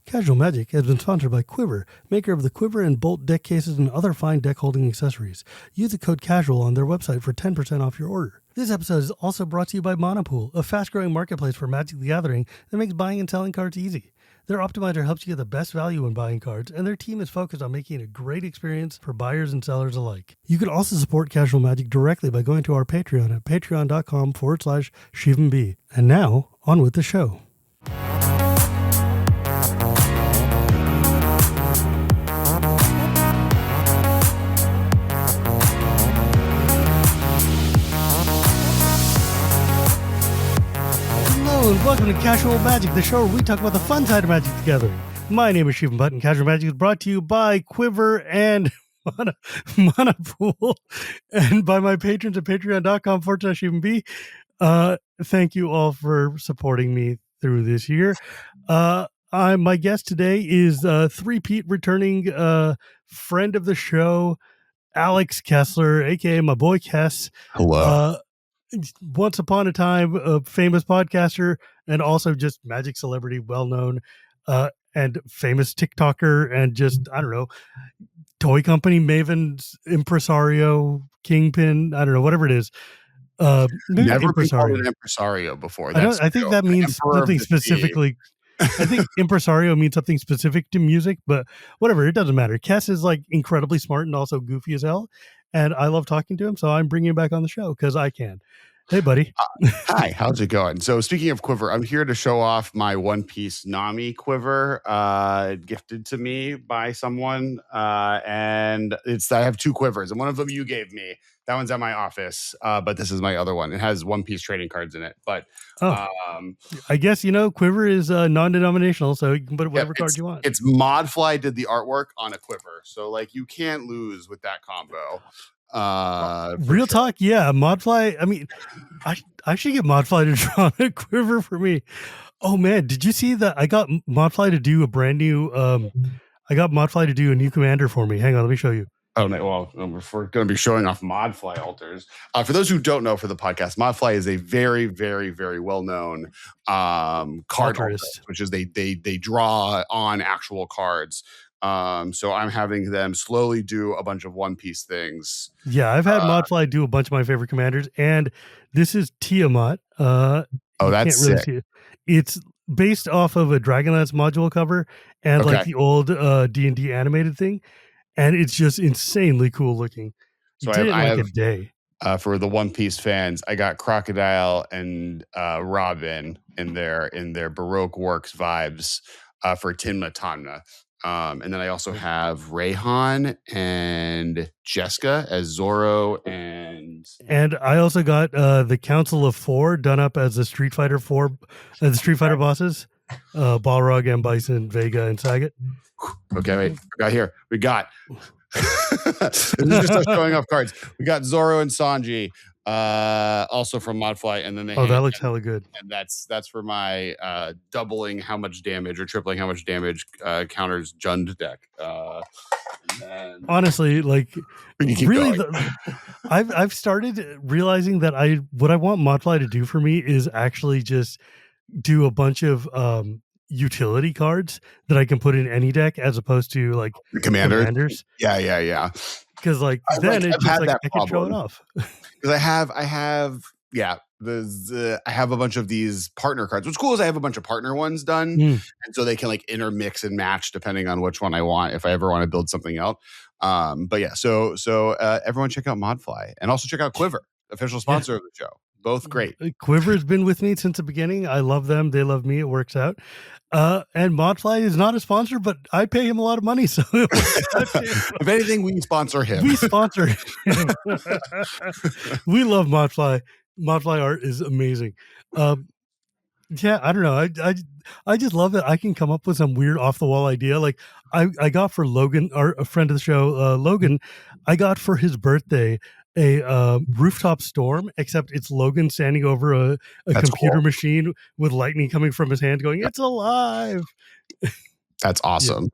Casual Magic has been sponsored by Quiver, maker of the Quiver and Bolt deck cases and other fine deck holding accessories. Use the code CASUAL on their website for 10% off your order. This episode is also brought to you by Monopool, a fast-growing marketplace for Magic the Gathering that makes buying and selling cards easy. Their optimizer helps you get the best value when buying cards, and their team is focused on making it a great experience for buyers and sellers alike. You can also support Casual Magic directly by going to our Patreon at patreon.com/ShivamB. And now, on with the show. Hello and welcome to Casual Magic, the show where we talk about the fun side of Magic the Gathering. My name is Shivam, Bhatt, and Casual Magic is brought to you by Quiver and Monopool, and by my patrons at patreon.com/ShivamB. Thank you all for supporting me through this year. My guest today is three-peat returning friend of the show, Alex Kessler, aka my boy Kess. Hello. Once upon a time, a famous podcaster and also just Magic celebrity, well-known and famous TikToker and just, I don't know, toy company maven, impresario, kingpin, I don't know, whatever it is. Never been called an impresario before. I think that means something specifically. I think impresario means something specific to music, but whatever, it doesn't matter. Kess is like incredibly smart and also goofy as hell, and I love talking to him, so I'm bringing him back on the show because I can. Hey, buddy. Hi, how's it going? So speaking of Quiver, I'm here to show off my One Piece Nami quiver gifted to me by someone, and I have two quivers, and one of them you gave me. That one's at my office, but this is my other one. It has One Piece trading cards in it. But I guess, Quiver is non-denominational, so you can put whatever card you want. It's Modfly did the artwork on a quiver, so like you can't lose with that combo. Real talk, yeah. Modfly, I mean, I should get Modfly to draw a quiver for me. Oh man, did you see that? I got Modfly to do a brand new a new commander for me. Hang on, let me show you. Oh, no, well, we're going to be showing off Modfly alters. For those who don't know for the podcast, Modfly is a very, very, very well-known card alter, which is they draw on actual cards. So I'm having them slowly do a bunch of One Piece things. Yeah, I've had Modfly do a bunch of my favorite commanders, and this is Tiamat. That's sick. It's based off of a Dragonlance module cover and like the old D&D animated thing. And it's just insanely cool looking. So I have a day. For the One Piece fans, I got Crocodile and Robin in their Baroque Works vibes for Tinma Tanna. And then I also have Rayhan and Jessica as Zoro and I also got the Council of Four done up as the Street Fighter bosses. Balrog and Bison, Vega, and Sagat. Okay, wait. We got this is just us showing off cards. We got Zoro and Sanji, also from Modfly, and then that looks hella good. And that's for my doubling how much damage or tripling how much damage counters Jund deck. Honestly, like really, I've started realizing that what I want Modfly to do for me is actually just do a bunch of utility cards that I can put in any deck as opposed to like the commanders. Yeah. Because like then it's just like I can show it off. Because I have I have a bunch of these partner cards. What's cool is I have a bunch of partner ones done, and so they can like intermix and match depending on which one I want if I ever want to build something out. But yeah, so everyone check out Modfly and also check out Quiver, official sponsor of the show. Both great. Quiver has been with me since the beginning. I love them. They love me. It works out. And Modfly is not a sponsor, but I pay him a lot of money. So if anything, we sponsor him. We sponsor him. We love Modfly. Modfly art is amazing. Yeah, I don't know. I just love that I can come up with some weird off the wall idea. Like I got for Logan, a friend of the show, Logan, I got for his birthday a rooftop storm, except it's Logan standing over a computer machine with lightning coming from his hand going, it's alive. That's awesome.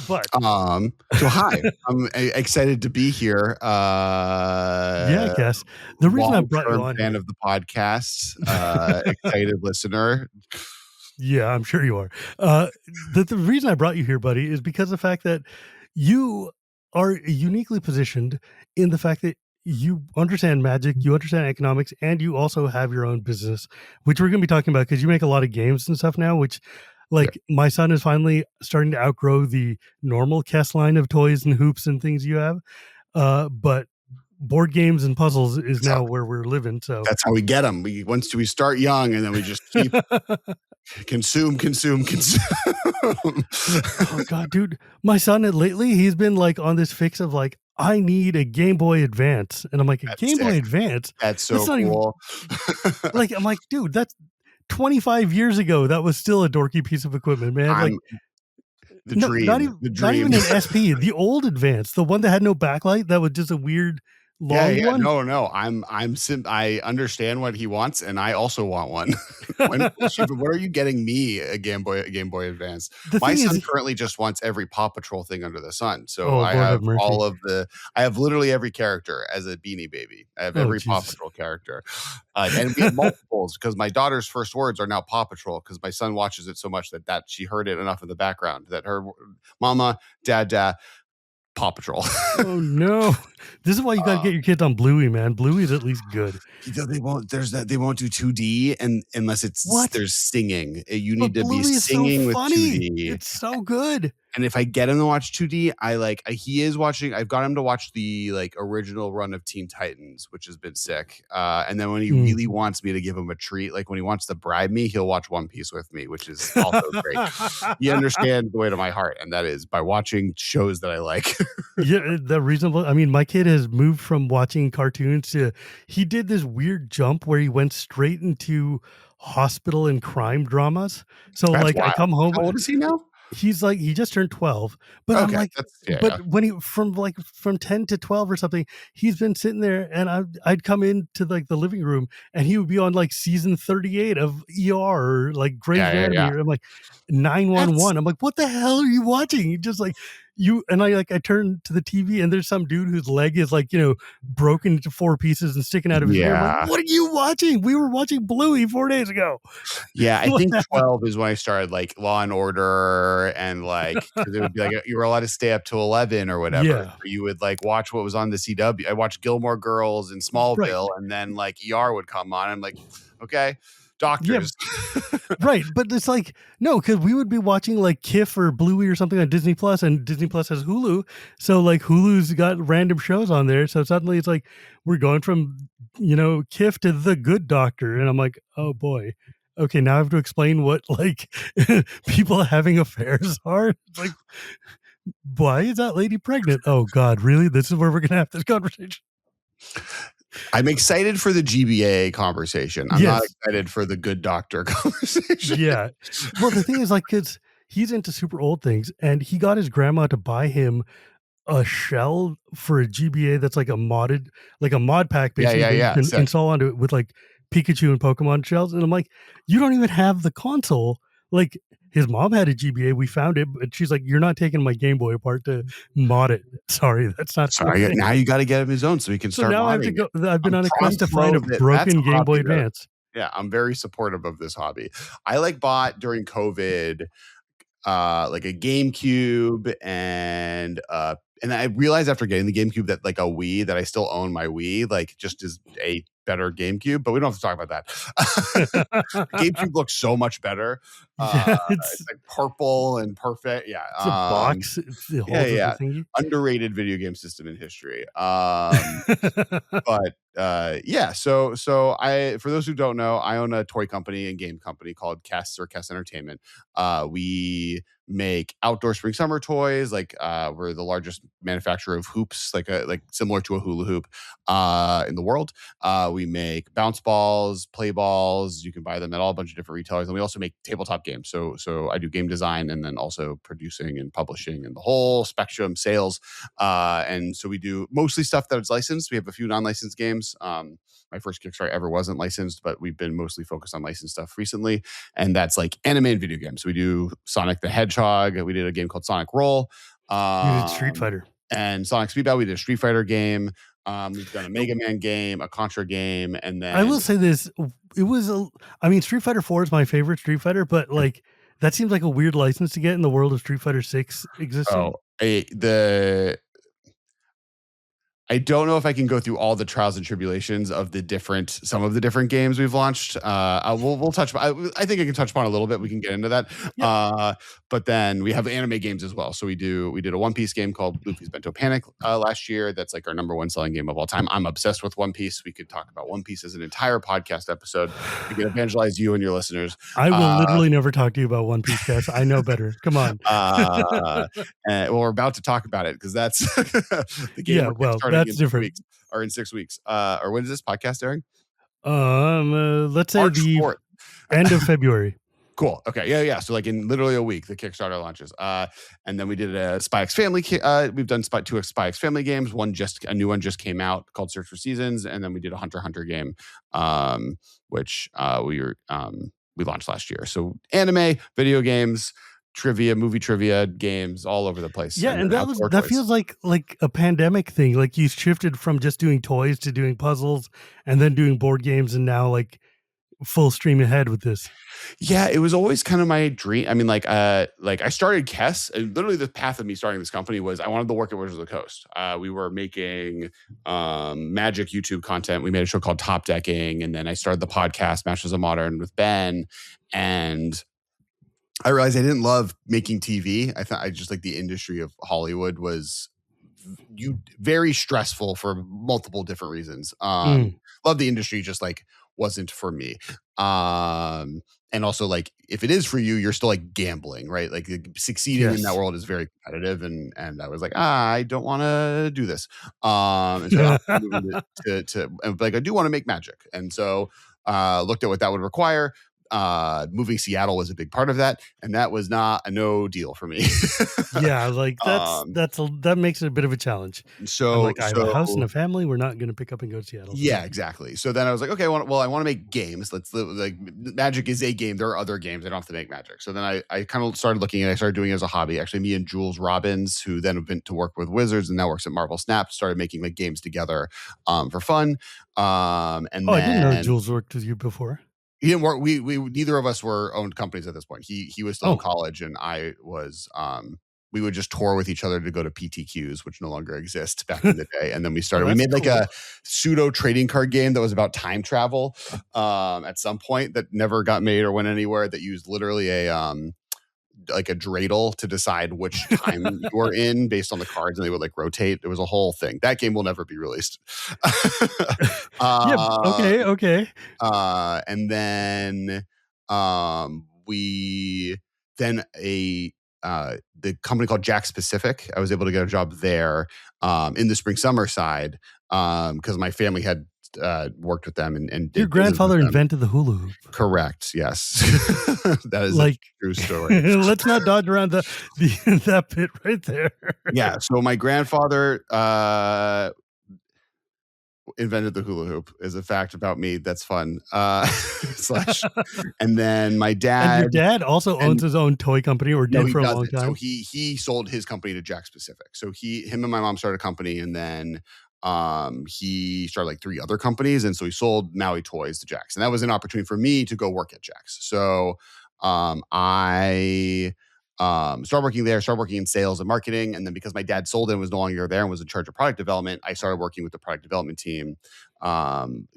But so hi, I'm excited to be here. Yeah, Cass. The reason I brought you on, fan of the podcast, excited listener. Yeah, I'm sure you are. The reason I brought you here, buddy, is because of the fact that you are uniquely positioned in the fact that you understand magic, you understand economics, and you also have your own business, which we're going to be talking about because you make a lot of games and stuff now, which Yep. like my son is finally starting to outgrow the normal Kess line of toys and hoops and things you have. But board games and puzzles is That's how, now where we're living. So that's how we get them. We start young and then we just keep consume. Oh god, dude. My son lately, he's been like on this fix of like, I need a Game Boy Advance. And I'm like, a That's Game sick. Boy Advance? That's so That's not even cool. like I'm like, dude, that's 25 years ago. That was still a dorky piece of equipment, man. Like I'm the no, dream. The not dream. even an SP, the old Advance, the one that had no backlight, that was just a weird long Yeah. one. No. I understand what he wants, and I also want one. When what are you getting me a Game Boy Advance? The My thing is, son currently just wants every Paw Patrol thing under the sun. So oh I Lord have have mercy. I have literally every character as a Beanie Baby. I have Oh every Paw Jesus. Patrol character, and we have multiples because my daughter's first words are now Paw Patrol because my son watches it so much that she heard it enough in the background that her mama, dad, Paw Patrol. Oh no. This is why you gotta Uh, get your kids on Bluey, man. Bluey's at least good. they won't do 2D and unless What? there's singing. You need But to be Bluey is so singing with funny. 2D. It's so good. And if I get him to watch 2D, he is watching. I've got him to watch the like original run of Teen Titans, which has been sick. And then when he Mm. really wants me to give him a treat, like when he wants to bribe me, he'll watch One Piece with me, which is also great. You understand the way to my heart, and that is by watching shows that I like. Yeah, the reasonable. I mean, my kid has moved from watching cartoons to he did this weird jump where he went straight into hospital and crime dramas. So That's like I wild. come home, How old is he now? he's like he just turned 12, but I'm Okay, like that's but when he from 10 to 12 or something, he's been sitting there and I'd come into like the living room and he would be on like season 38 of ER or like Grey's Anatomy. yeah. Or I'm like That's 911. I'm like, what the hell are you watching? He just like you and I turn to the TV and there's some dude whose leg is like, broken into four pieces and sticking out of his ear. I'm like, yeah. what are you watching? We were watching Bluey 4 days ago. Yeah, I What think the hell? 12 is when I started like Law and Order and like 'cause it would be like you were allowed to stay up till 11 or whatever. Yeah. So you would like watch what was on the CW. I watched Gilmore Girls and Right. Smallville, and then like ER would come on. I'm like, okay, Yeah. doctors. Right, but it's like no, because we would be watching like KIF or Bluey or something on Disney Plus, and Disney Plus has Hulu, so like Hulu's got random shows on there. So suddenly it's like we're going from KIF to The Good Doctor, and I'm like, oh boy, okay, now I have to explain what like people having affairs are. It's like, why is that lady pregnant? Oh God, really? This is where we're gonna have this conversation. I'm excited for the GBA conversation. I'm not Yes, excited for the good doctor conversation. yeah. Well, the thing is, like, because he's into super old things, and he got his grandma to buy him a shell for a GBA that's like a mod pack basically that you Yeah. can Sick. install onto it with like Pikachu and Pokemon shells. And I'm like, you don't even have the console. Like his mom had a GBA, we found it, but she's like, you're not taking my Game Boy apart to mod it. Sorry, that's not the Sorry, thing. now you got to get him his own so he can So start now I have to modding it. go. I've been on a I'm quest to find pro a that. That's a broken Game Boy hobby that Advance. yeah, I'm very supportive of this hobby. I like bought during COVID like a GameCube and I realized after getting the GameCube that like a Wii that I still own my Wii like just is a better GameCube, but we don't have to talk about that. The GameCube looks so much better. Yeah, It's like purple and perfect. Yeah. it's a box. It holds Yeah. the thingy. Underrated video game system in history. But yeah, so I for those who don't know, I own a toy company and game company called Kess or Kess Entertainment. We make outdoor spring summer toys. Like we're the largest manufacturer of hoops, like similar to a hula hoop in the world. We make bounce balls, play balls. You can buy them at all a bunch of different retailers, and we also make tabletop games. So I do game design and then also producing and publishing and the whole spectrum, sales. And so we do mostly stuff that is licensed. We have a few non-licensed games. My first Kickstarter ever wasn't licensed, but we've been mostly focused on licensed stuff recently. And that's like anime and video games. So we do Sonic the Hedgehog. We did a game called Sonic Roll. You did Street Fighter. And Sonic Speedball. We did a Street Fighter game. We've done a Mega Man game, a Contra game, and then I will say this: it was Street Fighter 4 is my favorite Street Fighter, but like that seems like a weird license to get in the world of Street Fighter 6 existing. I don't know if I can go through all the trials and tribulations of some of the different games we've launched. We'll touch. I think I can touch upon a little bit. We can get into that. Yep. But then we have anime games as well. So we did a One Piece game called Luffy's Bento Panic last year. That's like our number one selling game of all time. I'm obsessed with One Piece. We could talk about One Piece as an entire podcast episode. We can evangelize you and your listeners. I will literally never talk to you about One Piece, Cass. I know better. Come on. Well, we're about to talk about it because that's the game. Yeah, well, that's different. Or in 6 weeks. Or when is this podcast airing? Let's say March the 4th. End of February. Cool. Okay. Yeah. So like in literally a week, the Kickstarter launches. And then we did a Spy X Family. We've done two Spy X Family games. A new one just came out called Search for Seasons, and then we did a Hunter x Hunter game, which we launched last year. So anime, video games, trivia, movie trivia, games, all over the place. Yeah, and that feels like a pandemic thing. Like you shifted from just doing toys to doing puzzles, and then doing board games, and now like full stream ahead with this. Yeah, it was always kind of my dream. I mean, I started Kess. Literally, the path of me starting this company was I wanted to work at Wizards of the Coast. We were making Magic YouTube content. We made a show called Top Decking, and then I started the podcast Masters of Modern with Ben. And I realized I didn't love making TV. I just like the industry of Hollywood was very stressful for multiple different reasons. Love the industry, just like wasn't for me. And also like if it is for you, you're still like gambling, right? Like succeeding in that world is very competitive. And I was like, I don't want to do this. And so I do want to make Magic. And so looked at what that would require. Moving Seattle was a big part of that, and that was not a no deal for me. Yeah, like that makes it a bit of a challenge. So I have a house and a family. We're not going to pick up and go to Seattle. Yeah, exactly. So then I was like, okay, well, I want to make games. Magic is a game. There are other games. I don't have to make Magic. So then I kind of started looking, and I started doing it as a hobby. Actually, me and Jules Robbins, who then went to work with Wizards and now works at Marvel Snap, started making like games together for fun. I didn't know Jules worked with you before. He didn't work. We neither of us were owned companies at this point. He was still in college, and I was. We would just tour with each other to go to PTQs, which no longer exist back in the day. And then we started. We made like a pseudo trading card game that was about time travel. At some point, that never got made or went anywhere. That used literally like a dreidel to decide which time you were in based on the cards, and they would like rotate. It was a whole thing. That game will never be released. Okay. And then the company called Jack Pacific. I was able to get a job there in the spring summer side because my family had worked with them and your grandfather invented the hula hoop. Correct. Yes. That is like a true story. Let's not dodge around that bit right there. Yeah. So my grandfather invented the hula hoop is a fact about me. That's fun. And then my dad. And your dad also owns his own toy company, or did for a long time. So he sold his company to Jack Pacific. So him and my mom started a company, and then he started like 3 other companies, and so he sold Maui toys to Jack's, and that was an opportunity for me to go work at Jack's. So I started working there, started working in sales and marketing, and then because my dad sold it and was no longer there and was in charge of product development, I started working with the product development team,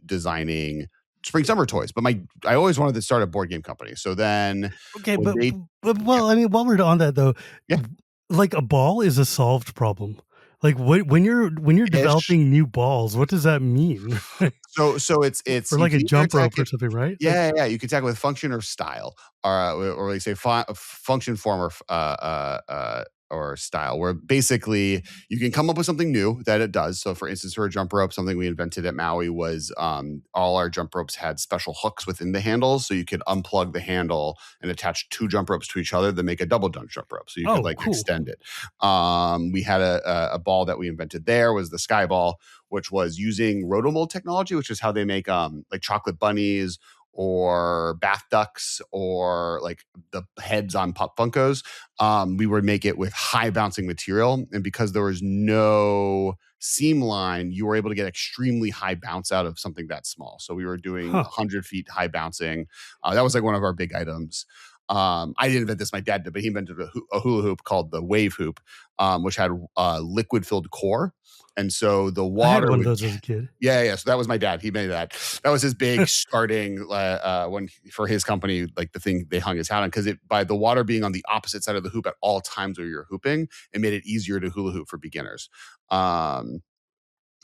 designing spring summer toys. But I always wanted to start a board game company. So then I mean, while we're on that though, like a ball is a solved problem. Like when you're developing new balls, what does that mean? So it's for like a jump rope or something, right? Yeah. You can tackle with function or style, or like say function, form, or style, where basically you can come up with something new that it does. So for instance, for a jump rope, something we invented at Maui was all our jump ropes had special hooks within the handles. So you could unplug the handle and attach 2 jump ropes to each other to make a double jump rope. So you could extend it. We had a ball that we invented there was the Sky Ball, which was using rotomold technology, which is how they make like chocolate bunnies or bath ducks or like the heads on Pop Funkos. We would make it with high bouncing material. And because there was no seam line, you were able to get extremely high bounce out of something that small. So we were doing 100 feet high bouncing. That was like one of our big items. I didn't invent this, my dad did, but he invented a hula hoop called the wave hoop, which had a liquid filled core. And so the water, I had one of those as a kid. Yeah. So that was my dad. He made that. That was his big starting when for his company, like the thing they hung his hat on, because by the water being on the opposite side of the hoop at all times where you're hooping, it made it easier to hula hoop for beginners.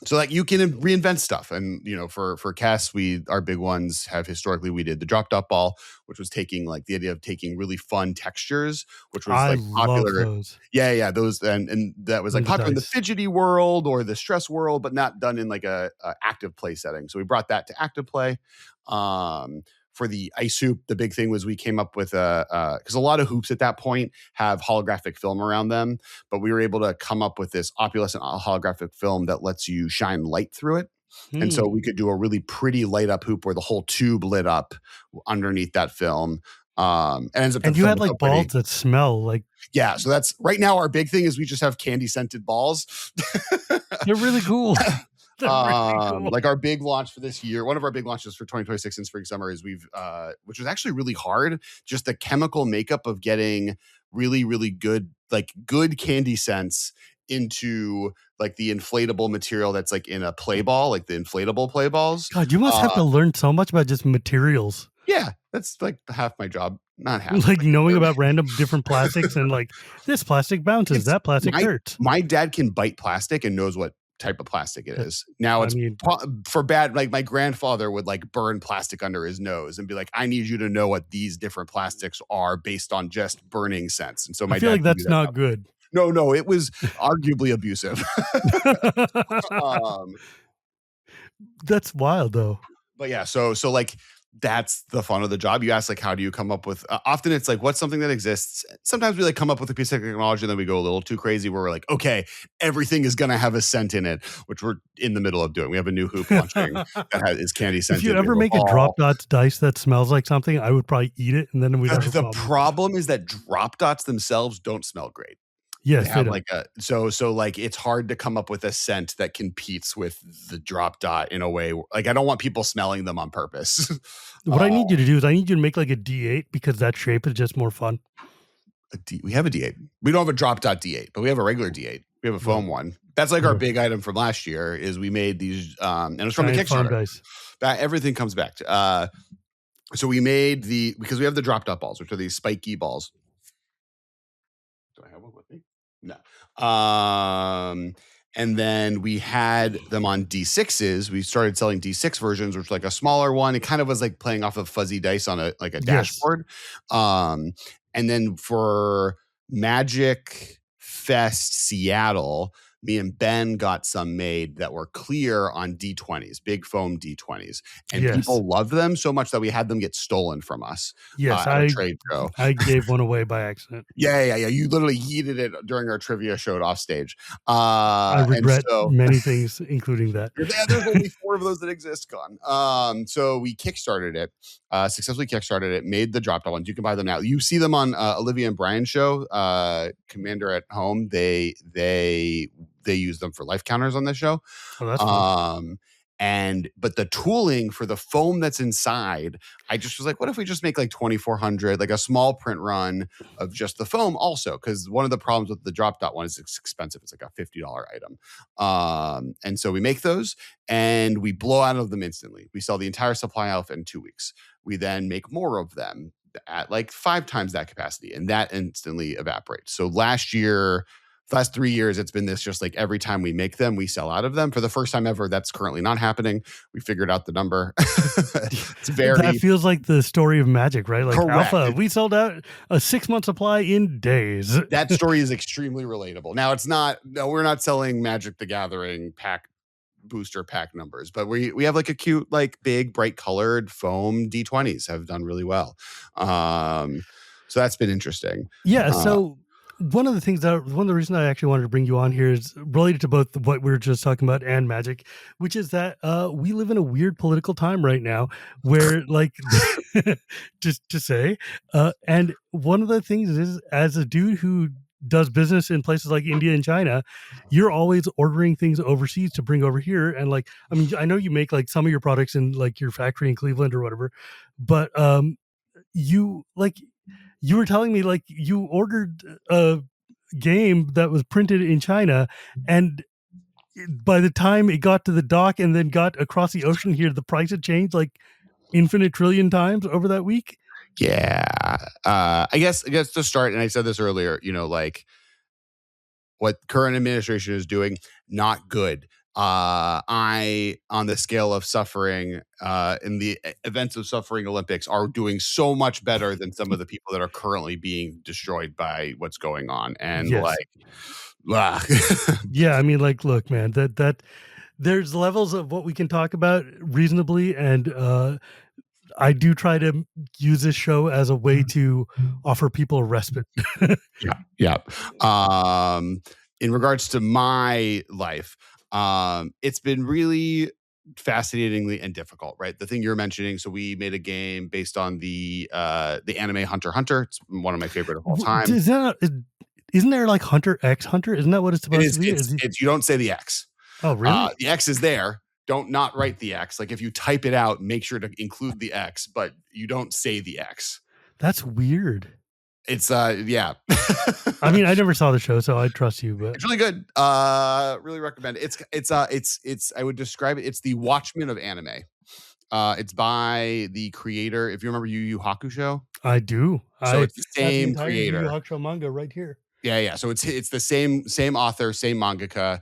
So like you can reinvent stuff. And, you know, for Cass, our big ones have historically, we did the drop dot ball, which was taking like the idea of taking really fun textures, which was like popular. Those. Yeah. Those, and that was like popular in the fidgety world or the stress world, but not done in like a active play setting. So we brought that to active play. For the ice hoop, the big thing was we came up with because a lot of hoops at that point have holographic film around them, but we were able to come up with this opalescent holographic film that lets you shine light through it. And so we could do a really pretty light up hoop where the whole tube lit up underneath that film. And you had like balls that smell like. Yeah. So that's right now our big thing is we just have candy scented balls. They're really cool. Like our big launch for this year, one of our big launches for 2026 in spring summer is which was actually really hard, just the chemical makeup of getting really, really good candy scents into like the inflatable material that's like in a play ball, like the inflatable play balls. God, you must have to learn so much about just materials. Yeah, that's like half my job. Not half. Like knowing about random different plastics and like this plastic bounces, that plastic hurts. My dad can bite plastic and knows what type of plastic it is. Now for bad, like my grandfather would like burn plastic under his nose and be like, I need you to know what these different plastics are based on just burning sense. And so I feel like that's not good. No, it was arguably abusive. That's wild though. But yeah, so like that's the fun of the job. You ask like, how do you come up with, often it's like, what's something that exists? Sometimes we like come up with a piece of technology and then we go a little too crazy where we're like, okay, everything is going to have a scent in it, which we're in the middle of doing. We have a new hoop launching that is candy scented. If you ever make a drop dots dice that smells like something, I would probably eat it. And then we'd have the problem is that drop dots themselves don't smell great. Yes, they have like so like it's hard to come up with a scent that competes with the drop dot in a way. Like I don't want people smelling them on purpose. What I need you to do is I need you to make like a D8 because that shape is just more fun. We have a D8. We don't have a drop dot D8, but we have a regular D8. We have a foam one. That's like our big item from last year is we made these and it's from a Kickstarter. Everything comes back to so we made because we have the drop dot balls, which are these spiky balls. Do I have one with me? No. And then we had them on D6s. We started selling D6 versions, which was like a smaller one. It kind of was like playing off of fuzzy dice on a dashboard. And then for Magic Fest Seattle, me and Ben got some made that were clear on D20s, big foam D20s. And people loved them so much that we had them get stolen from us. Yes, at a trade show. I gave one away by accident. Yeah. You literally yeeted it during our trivia show off stage. I regret many things, including that. There's only 4 of those that exist, gone. So we kickstarted it, successfully kickstarted it, made the drop down ones. You can buy them now. You see them on Olivia and Brian's show, Commander at Home. They use them for life counters on this show. Oh, that's fun. But the tooling for the foam that's inside, I just was like, what if we just make like 2,400, like a small print run of just the foam also? Because one of the problems with the drop dot one is it's expensive. It's like a $50 item. And so we make those and we blow out of them instantly. We sell the entire supply out in 2 weeks. We then make more of them at like 5 times that capacity and that instantly evaporates. So last 3 years, it's been this just like every time we make them, we sell out of them. For the first time ever, that's currently not happening. We figured out the number. That feels like the story of magic, right? Like correct. Alpha, we sold out a 6-month supply in days. That story is extremely relatable. Now, we're not selling Magic the Gathering booster pack numbers, but we have like a cute, like big, bright colored foam D20s have done really well. So that's been interesting. Yeah. So one of the reasons I actually wanted to bring you on here is related to both what we were just talking about and magic, which is that we live in a weird political time right now where like just to say, and one of the things is as a dude who does business in places like India and China, you're always ordering things overseas to bring over here. And like, I mean, I know you make like some of your products in like your factory in Cleveland or whatever, but you were telling me like you ordered a game that was printed in China, and by the time it got to the dock and then got across the ocean here, the price had changed like infinite trillion times over that week. Yeah. I guess to start, and I said this earlier, like what current administration is doing, not good. I, on the scale of suffering, in the events of suffering Olympics, are doing so much better than some of the people that are currently being destroyed by what's going on. And yeah, I mean, like, look, man, that there's levels of what we can talk about reasonably, and I do try to use this show as a way to offer people a respite. Yeah. In regards to my life, it's been really fascinatingly and difficult, right? The thing you're mentioning. So we made a game based on the anime Hunter x Hunter. It's one of my favorite of all time. Isn't there like Hunter x Hunter? Isn't that what it's supposed to be? It's you don't say the X. Oh, really? The X is there. Don't not write the X. Like if you type it out, make sure to include the X, but you don't say the X. That's weird. It's yeah. I mean, I never saw the show, so I trust you, but it's really good. Really recommend it. It's I would describe it. It's the Watchmen of anime. It's by the creator. If you remember Yu Yu Hakusho, I do. So it's the same creator. Yu Yu Hakusho manga right here. Yeah. So it's the same author, same mangaka.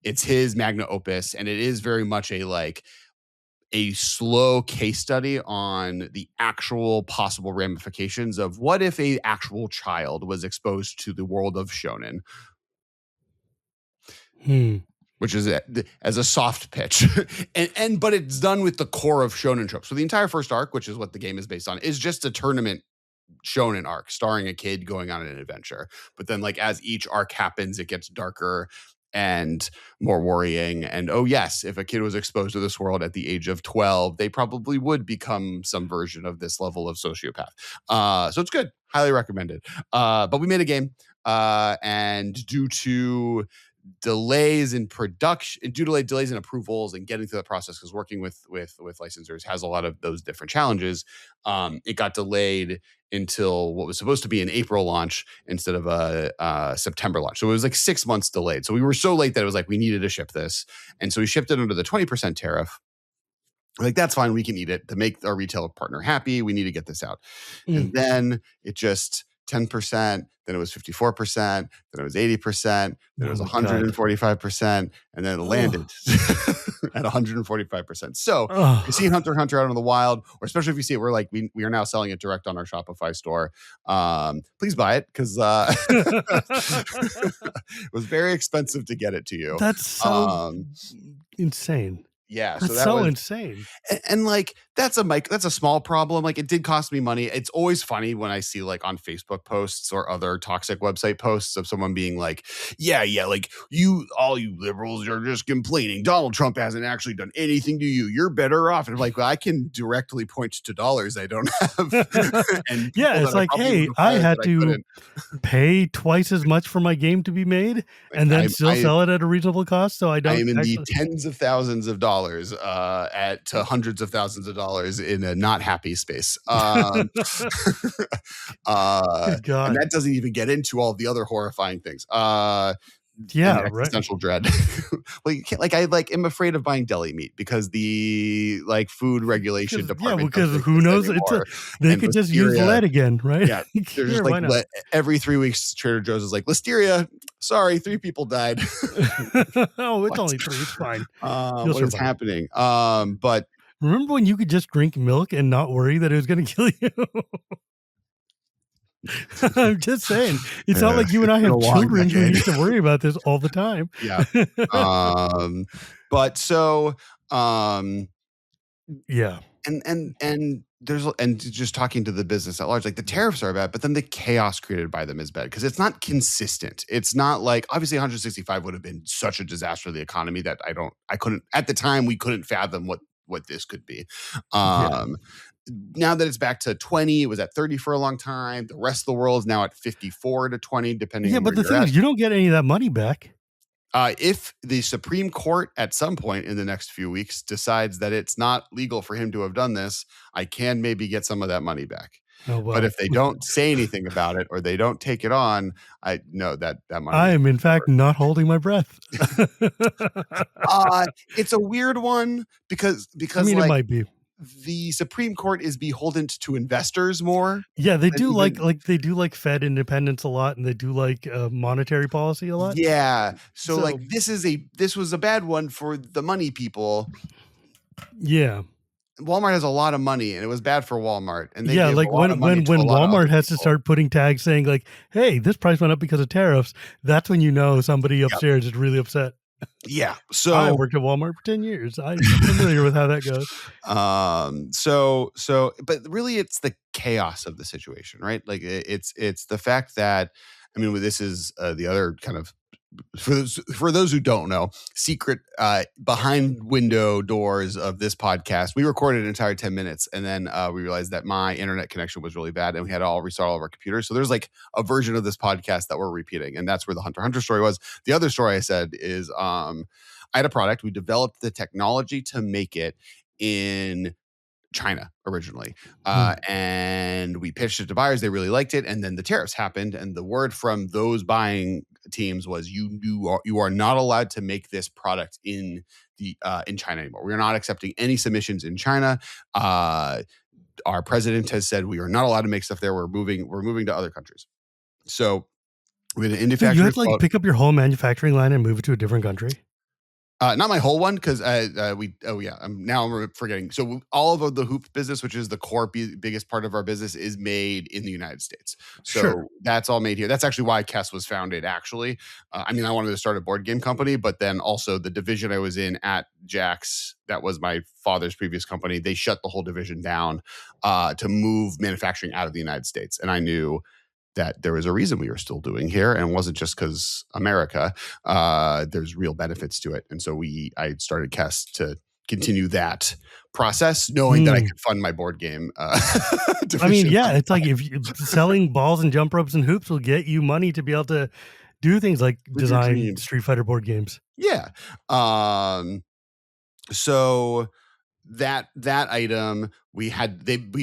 It's his magna opus, and it is very much a slow case study on the actual possible ramifications of what if a actual child was exposed to the world of shonen. Which is as a soft pitch, but it's done with the core of shonen tropes. So the entire first arc, which is what the game is based on, is just a tournament shonen arc starring a kid going on an adventure. But then, like, as each arc happens, it gets darker and more worrying. And oh yes, if a kid was exposed to this world at the age of 12, they probably would become some version of this level of sociopath. So it's good, highly recommended. But we made a game, and due to delays in production, delays in approvals and getting through the process, because working with licensors has a lot of those different challenges, it got delayed until what was supposed to be an April launch instead of a September launch. So it was like 6 months delayed. So we were so late that it was like we needed to ship this, and so we shipped it under the 20% tariff. Like, that's fine, we can eat it. To make our retail partner happy, we need to get this out. And then it just 10%, then it was 54%, then it was 80%, then it was 145%, and then it landed at 145%. So if you see Hunter x Hunter out in the wild, or especially if you see it, we're like, we are now selling it direct on our Shopify store. Please buy it, because it was very expensive to get it to you. That's so insane. Yeah, that's so insane. And like, that's a small problem. Like, it did cost me money. It's always funny when I see like on Facebook posts or other toxic website posts of someone being like, yeah, like all you liberals are just complaining. Donald Trump hasn't actually done anything to you. You're better off. And I'm like, well, I can directly point to dollars I don't have. And yeah, it's like, hey, I had to pay twice as much for my game to be made, and then still sell it at a reasonable cost. So I am in the tens of thousands of dollars to hundreds of thousands of dollars in a not happy space. And that doesn't even get into all the other horrifying things. Yeah, existential dread. Well, you can't, I'm afraid of buying deli meat because the food regulation department. Yeah, because who knows? They could just use lead again, right? Yeah, there's just every 3 weeks, Trader Joe's is like, listeria. Sorry, 3 people died. Oh, it's only 3. It's fine. What is happening? But remember when you could just drink milk and not worry that it was going to kill you? I'm just saying, it's not like you and I have children who need to worry about this all the time. Yeah. But so, yeah. And just talking to the business at large, like, the tariffs are bad, but then the chaos created by them is bad because it's not consistent. It's not like, obviously 165 would have been such a disaster to the economy that I couldn't at the time, we couldn't fathom what this could be. now that it's back to 20, it was at 30 for a long time. The rest of the world is now at 54 to 20, depending on where but the you're thing at. is, you don't get any of that money back. If the Supreme Court at some point in the next few weeks decides that it's not legal for him to have done this, I can maybe get some of that money back. Oh, well. But if they don't say anything about it or they don't take it on, I know that money. I am, in fact, not holding my breath. It's a weird one because I mean, like, it might be. The Supreme Court is beholden to investors more. Yeah, they do they do like Fed independence a lot, and they do like monetary policy a lot. Yeah. So like this was a bad one for the money people. Yeah. Walmart has a lot of money, and it was bad for Walmart. And yeah, like when Walmart has to start putting tags saying like, "Hey, this price went up because of tariffs," that's when you know somebody upstairs is really upset. Yeah. So I worked at Walmart for 10 years. I'm familiar with how that goes. But really it's the chaos of the situation, right? Like it's the fact that, I mean, this is the other kind of, for those who don't know, secret behind window doors of this podcast. We recorded an entire 10 minutes, and then we realized that my internet connection was really bad, and we had to all restart all of our computers. So there's like a version of this podcast that we're repeating, and that's where the Hunter x Hunter story was. The other story I said is I had a product. We developed the technology to make it in China originally, and we pitched it to buyers. They really liked it, and then the tariffs happened, and the word from those buying teams was you are not allowed to make this product in China anymore. We are not accepting any submissions in China. Our president has said we are not allowed to make stuff there. We're moving to other countries. So we had an indie factory. You have to like pick up your whole manufacturing line and move it to a different country. Not my whole one, because I'm forgetting. So all of the hoop business, which is the core biggest part of our business, is made in the United States. So that's all made here. That's actually why Kess was founded, actually. I mean, I wanted to start a board game company, but then also the division I was in at Jack's, that was my father's previous company, they shut the whole division down to move manufacturing out of the United States. And I knew that there was a reason we were still doing here, and it wasn't just because America. There's real benefits to it, and so I started Kess to continue that process, knowing that I could fund my board game. I mean, yeah, it's like if selling balls and jump ropes and hoops will get you money to be able to do things like design Street Fighter board games. Yeah. So that item we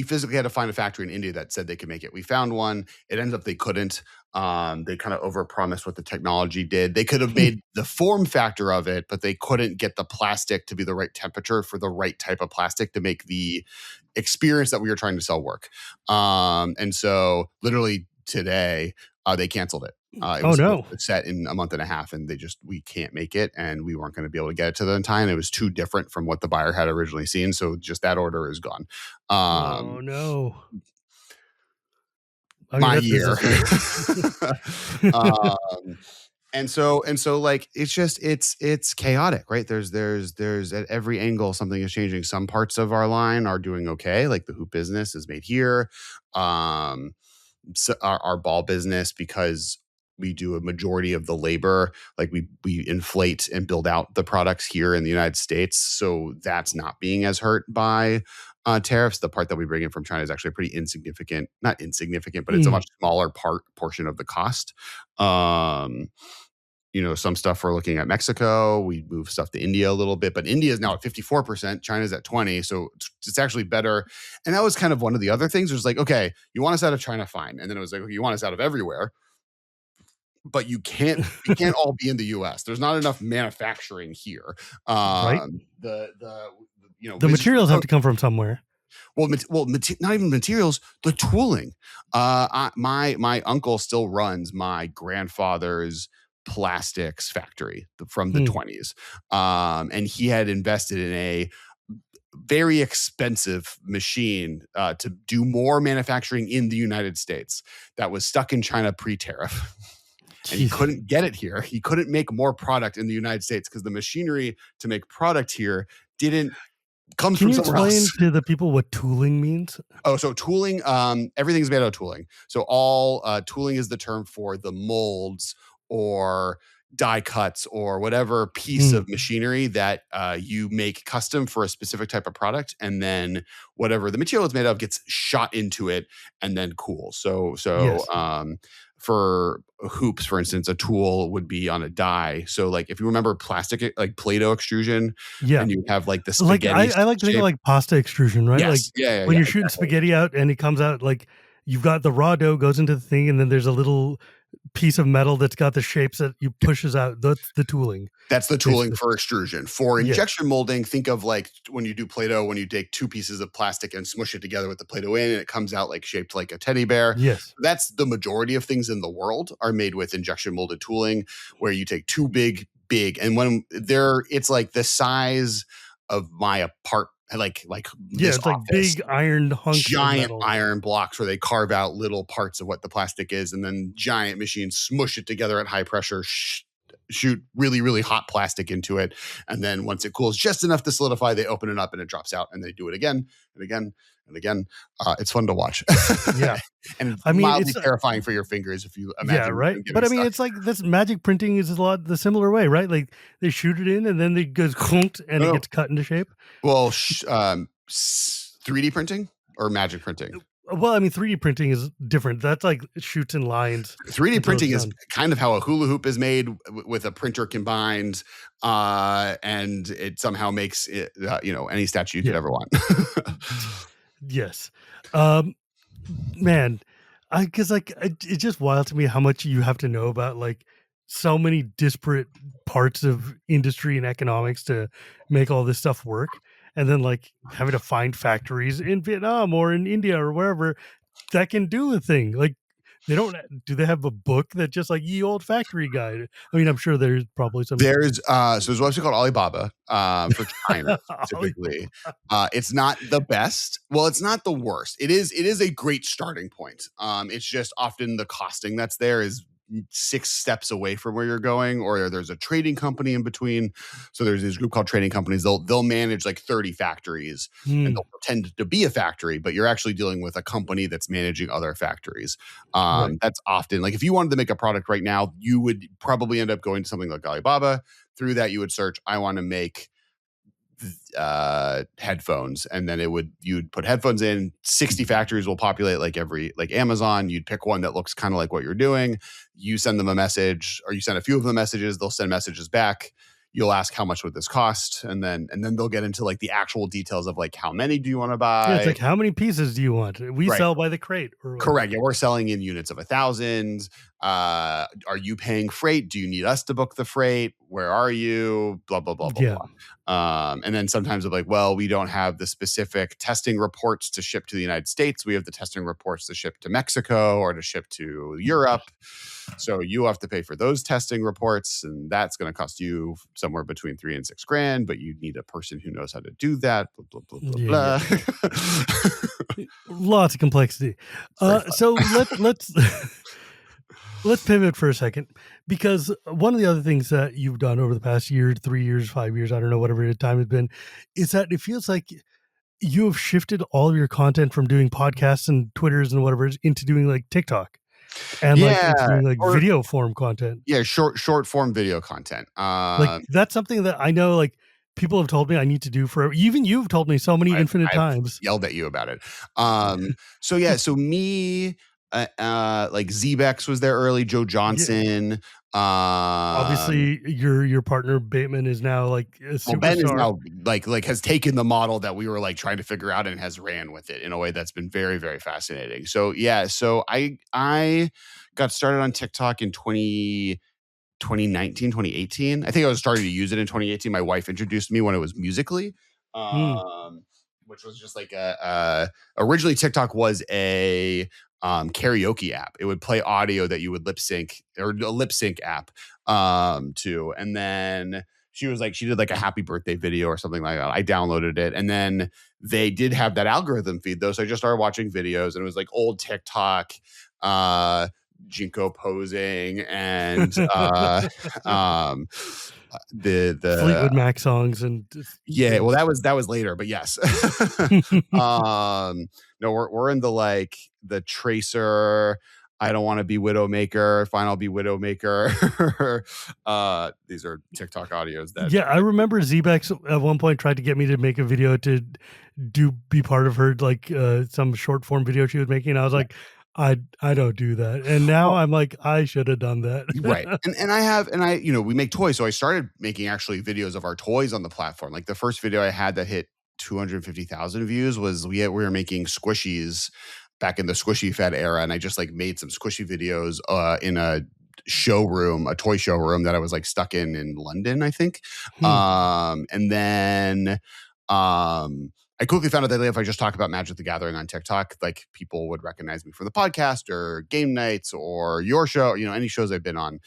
physically had to find a factory in India that said they could make it. We found one. It ended up they couldn't. They kind of overpromised what the technology did. They could have made the form factor of it, but they couldn't get the plastic to be the right temperature for the right type of plastic to make the experience that we were trying to sell work. And so literally today, they canceled it. It was set in a month and a half, and we can't make it, and we weren't going to be able to get it to them in time. It was too different from what the buyer had originally seen, so just that order is gone. Oh no! My year. And so like it's chaotic, right? There's at every angle something is changing. Some parts of our line are doing okay, like the hoop business is made here. So our ball business, because we do a majority of the labor, like we inflate and build out the products here in the United States, so that's not being as hurt by tariffs. The part that we bring in from China is actually pretty insignificant, not insignificant, but it's a much smaller portion of the cost. Some stuff we're looking at Mexico, we move stuff to India a little bit, but India is now at 54%, China's at 20%, so it's actually better. And that was kind of one of the other things. It was like, okay, you want us out of China, fine. And then it was like, okay, you want us out of everywhere, but you can't all be in the US. There's not enough manufacturing here. Right. The materials have to come from somewhere. Well, not even materials, the tooling. My uncle still runs my grandfather's plastics factory from the 20s. And he had invested in a very expensive machine to do more manufacturing in the United States that was stuck in China pre-tariff. And he couldn't get it here. He couldn't make more product in the United States because the machinery to make product here comes from somewhere else. Can you explain to the people what tooling means? Oh, so tooling, everything's made out of tooling. So all tooling is the term for the molds or die cuts or whatever piece of machinery that you make custom for a specific type of product, and then whatever the material is made of gets shot into it and then cools. For hoops, for instance, a tool would be on a die. So like if you remember plastic, like Play-Doh extrusion, and you have like the spaghetti. I like to think of like pasta extrusion, right? Yes. Like when you're shooting spaghetti out and it comes out, like you've got the raw dough goes into the thing, and then there's a little piece of metal that's got the shapes that you pushes out. That's the tooling. That's the tooling for extrusion. For injection molding, think of like when you do Play-Doh, when you take two pieces of plastic and smush it together with the Play-Doh in, and it comes out like shaped like a teddy bear. Yes. That's the majority of things in the world are made with injection molded tooling, where you take two big, and when it's like the size of my apartment. It's like big iron hunks, giant iron blocks where they carve out little parts of what the plastic is, and then giant machines smush it together at high pressure, shoot really, really hot plastic into it, and then once it cools just enough to solidify, they open it up and it drops out, and they do it again and again and again. It's fun to watch. Yeah. And I mean, mildly terrifying for your fingers if you imagine. Yeah, right. But I mean, it's like this magic printing is a lot the similar way, right? Like they shoot it in and then it goes clunked and it gets cut into shape. Well, 3D printing or magic printing? Well, I mean, 3D printing is different. That's like shoots and lines. 3D printing is kind of how a hula hoop is made with a printer combined, and it somehow makes it, any statue you could ever want. Yes. Man, because it's just wild to me how much you have to know about like so many disparate parts of industry and economics to make all this stuff work. And then like having to find factories in Vietnam or in India or wherever that can do a thing. Like do they have a book that just like Ye Old Factory Guide? I mean, I'm sure there's probably some. There's so there's a website called Alibaba for China typically. It's not the best. Well, it's not the worst. It is a great starting point. It's just often the costing that's there is 6 steps away from where you're going, or there's a trading company in between. So there's this group called trading companies. They'll manage like 30 factories and they'll pretend to be a factory, but you're actually dealing with a company that's managing other factories. Right. That's often like if you wanted to make a product right now, you would probably end up going to something like Alibaba. Through that, you would search, I want to make headphones, and then you'd put headphones in. 60 factories will populate like Amazon. You'd pick one that looks kind of like what you're doing. You send them a message, or you send a few of them messages. They'll send messages back. You'll ask how much would this cost, and then they'll get into like the actual details of like how many do you want to buy. Yeah, it's like how many pieces do you want? We sell by the crate. Correct. Yeah, we're selling in units of 1,000. Are you paying freight? Do you need us to book the freight? Where are you? Blah blah blah blah blah. And then sometimes I'm like, well, we don't have the specific testing reports to ship to the United States. We have the testing reports to ship to Mexico or to ship to Europe. So you have to pay for those testing reports, and that's going to cost you somewhere between $3,000 and $6,000. But you need a person who knows how to do that. Blah blah blah blah blah. Lots of complexity. So let's let's pivot for a second, because one of the other things that you've done over the past year, 3 years, 5 years, I don't know, whatever the time has been, is that it feels like you have shifted all of your content from doing podcasts and Twitters and whatever into doing like TikTok. And like video form content. Yeah, short form video content. Like that's something that I know like people have told me I need to do for even you've told me so many infinite times. Yelled at you about it. So me like Zebex was there early, Joe Johnson. Yeah. Obviously your partner Bateman is now like a superstar. Ben is now like has taken the model that we were like trying to figure out and has ran with it in a way that's been very, very fascinating. So I got started on TikTok in 2019, 2018. I think I was starting to use it in 2018. My wife introduced me when it was Musical.ly, which was just like originally TikTok was a karaoke app. It would play audio that you would lip sync, or a lip sync app to. And then she did like a happy birthday video or something like that. I downloaded it, and then they did have that algorithm feed though. So I just started watching videos, and it was like old TikTok, Jinko posing, and the Fleetwood Mac songs, and well that was later, but yes. No, we're in the like the Tracer, I don't want to be Widowmaker. Fine, I'll be Widowmaker. These are TikTok audios that. Yeah, I remember Zbex at one point tried to get me to make a video to be part of her, like some short form video she was making. I was like, I don't do that. And now I'm like, I should have done that. Right. And we make toys. So I started making actually videos of our toys on the platform. Like the first video I had that hit 250,000 views was we were making squishies back in the Squishy Fed era. And I just like made some squishy videos in a showroom, a toy showroom that I was like stuck in London, I think. And then I quickly found out that if I just talk about Magic the Gathering on TikTok, like people would recognize me from the podcast or game nights or your show, any shows I've been on.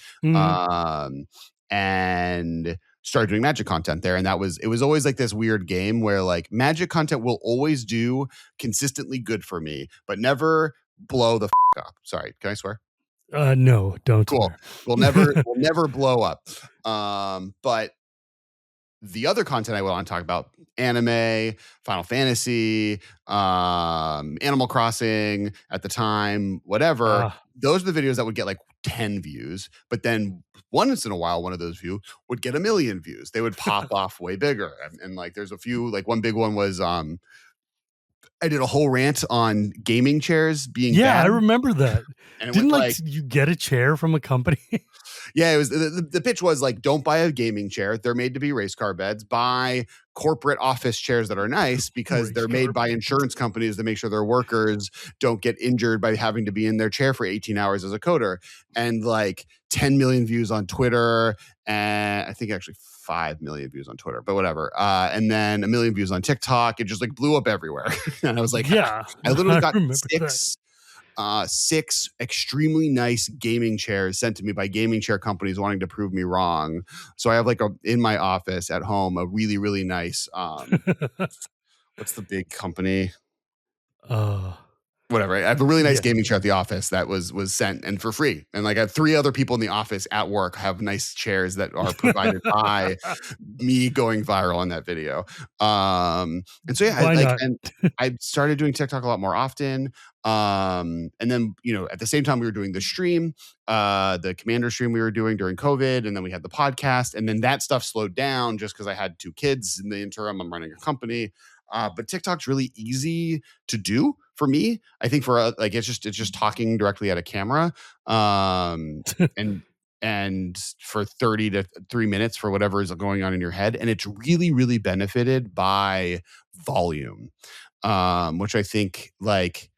And started doing Magic content there. And it was always like this weird game where like Magic content will always do consistently good for me, but never blow the up. Sorry, can I swear? No, don't. Cool. We'll never blow up. But the other content I want to talk about, anime, Final Fantasy, Animal Crossing at the time, whatever. Those are the videos that would get like 10 views. But then once in a while, one of those views would get 1 million views. They would pop off way bigger. And like there's a few, like one big one was I did a whole rant on gaming chairs being bad. I remember that. And didn't you get a chair from a company? Yeah, it was the pitch was like, don't buy a gaming chair. They're made to be race car beds. Buy corporate office chairs that are nice because they're made by insurance companies to make sure their workers don't get injured by having to be in their chair for 18 hours as a coder. And like 10 million views on Twitter, and I think actually 5 million views on Twitter, but whatever. And then 1 million views on TikTok. It just like blew up everywhere. And I was like, I literally got six extremely nice gaming chairs sent to me by gaming chair companies wanting to prove me wrong. So I have like in my office at home, a really, really nice, what's the big company? Whatever. I have a really nice gaming chair at the office that was sent and for free. And like I have 3 other people in the office at work have nice chairs that are provided by me going viral on that video. And so I started doing TikTok a lot more often. And then, at the same time we were doing the stream, the Commander stream we were doing during COVID, and then we had the podcast, and then that stuff slowed down just because I had 2 kids in the interim. I'm running a company. But TikTok's really easy to do for me. I think for it's just talking directly at a camera, and for 30 to 3 minutes for whatever is going on in your head, and it's really, really benefited by volume, which I think like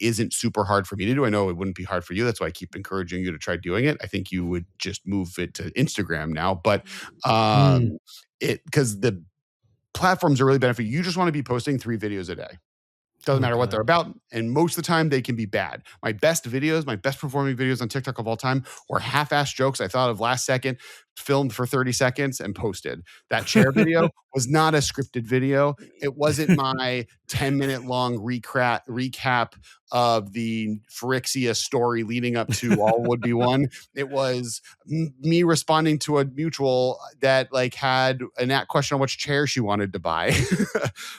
isn't super hard for me to do. I know it wouldn't be hard for you. That's why I keep encouraging you to try doing it. I think you would just move it to Instagram now, but because the platforms are really benefit. You just want to be posting 3 videos a day. Doesn't matter what they're about. And most of the time they can be bad. My best performing videos on TikTok of all time were half-assed jokes I thought of last second, filmed for 30 seconds and posted. That chair video was not a scripted video. It wasn't my 10-minute long recap of the Phyrexia story leading up to All Would Be One. It was me responding to a mutual that like had a question on which chair she wanted to buy.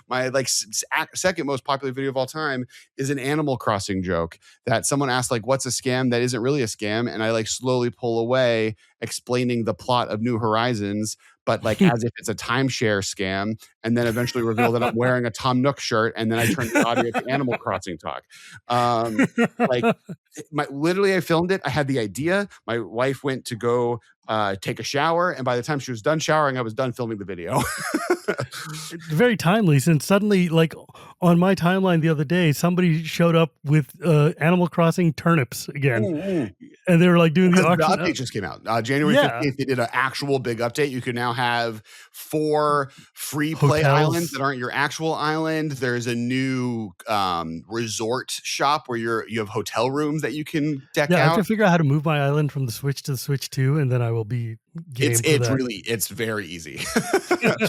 My like second most popular video of all time is an Animal Crossing joke that someone asked like, what's a scam that isn't really a scam? And I like slowly pull away explaining the plot of New Horizons, but like as if it's a timeshare scam, and then eventually reveal that I'm wearing a Tom Nook shirt, and then I turn the audio to Animal Crossing talk. Literally I filmed it. I had the idea. My wife went to go take a shower, and by the time she was done showering, I was done filming the video. It's very timely, since suddenly, like on my timeline the other day, somebody showed up with Animal Crossing turnips again, and they were like doing the auction. The update just came out January 15th. They did an actual big update. You can now have 4 free play islands that aren't your actual island. There's a new resort shop where you have hotel rooms that you can deck out. I have to figure out how to move my island from the Switch to the Switch 2, and then I will be game. It's very easy. We don't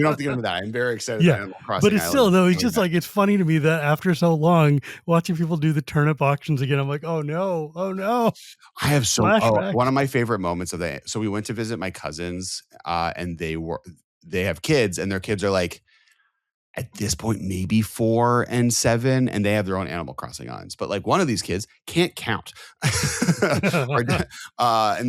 have to get into that. I'm very excited about Animal Crossing. But it's still, though, it's just like, it's funny to me that after so long, watching people do the turnip auctions again, I'm like, oh no. I have one of my favorite moments of that. So we went to visit my cousins, and they have kids, and their kids are like, at this point maybe 4 and 7, and they have their own Animal Crossing islands. But like one of these kids can't count, and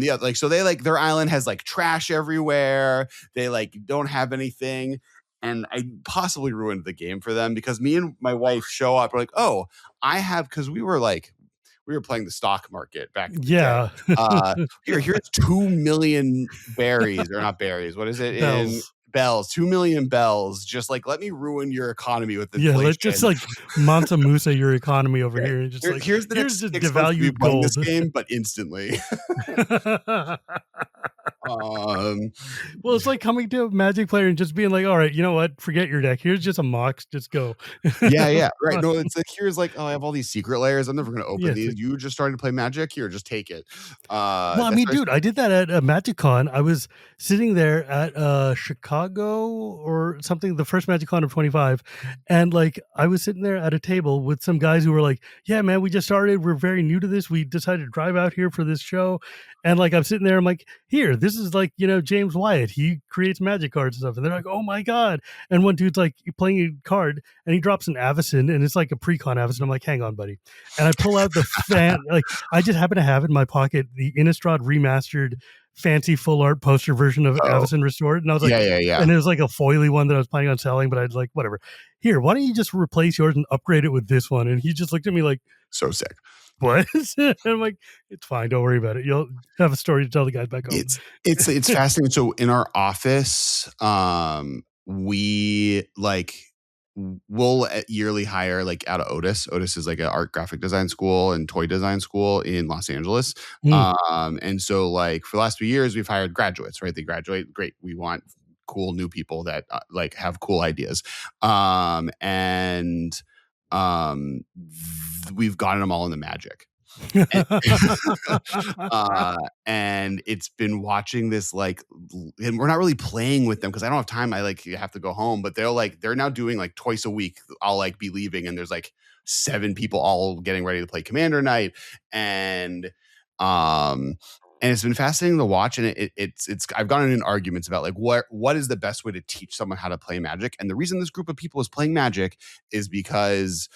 the other, like, so they like their island has like trash everywhere. They like don't have anything. And I possibly ruined the game for them because me and my wife show up. We're like, oh, I have, because we were playing the stock market back in the Yeah. day. Here's 2 million berries, or not berries. What is it? Bells, 2 million bells. Just like, let me ruin your economy with inflation. Yeah, let's just like Mansa Musa your economy over here. And just here's the next devalued gold. This game, but instantly. Well, it's like coming to a Magic player and just being like, all right, you know what? Forget your deck. Here's just a Mox. Just go. Yeah. Right. No, it's like, here's like, oh, I have all these secret layers. I'm never going to open these. You just started to play Magic? Here, just take it. Well, I mean, dude, I did that at MagicCon. I was sitting there at Chicago or something, the first MagicCon of 25. And like, I was sitting there at a table with some guys who were like, yeah, man, we just started. We're very new to this. We decided to drive out here for this show. And like, I'm sitting there, I'm like, here, this is like, you know, James Wyatt. He creates Magic cards and stuff. And they're like, oh my God. And one dude's like playing a card and he drops an Avacyn and it's like a pre-con Avacyn. I'm like, hang on, buddy. And I pull out the like, I just happen to have in my pocket the Innistrad remastered fancy full art poster version of Avacyn Restored. And I was like, yeah. And it was like a foily one that I was planning on selling, but I'd like, whatever. Here, why don't you just replace yours and upgrade it with this one? And he just looked at me like, so sick. What? And I'm like, it's fine. Don't worry about it. You'll have a story to tell the guys back home. It's fascinating. So in our office, we like we'll yearly hire like out of Otis. Otis is like an art graphic design school and toy design school in Los Angeles. And so like for the last 2 years, we've hired graduates, right? They graduate. Great. We want cool new people that like have cool ideas. We've gotten them all in the Magic. And it's been watching this like, and we're not really playing with them because I don't have time. I like have to go home, but they're now doing like twice a week. I'll like be leaving and there's like 7 people all getting ready to play Commander night. And it's been fascinating to watch. And it's I've gotten in arguments about like what is the best way to teach someone how to play Magic. And the reason this group of people is playing Magic is because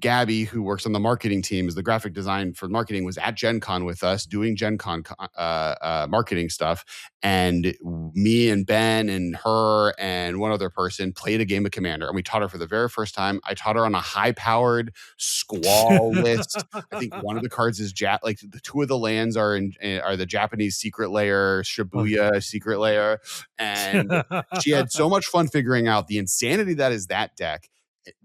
Gabby, who works on the marketing team, is the graphic design for marketing, was at Gen Con with us doing Gen Con marketing stuff. And me and Ben and her and one other person played a game of Commander. And we taught her for the very first time. I taught her on a high-powered Squall list. I think one of the cards is like the 2 of the lands are the Japanese secret layer, Shibuya secret layer. And she had so much fun figuring out the insanity that is that deck,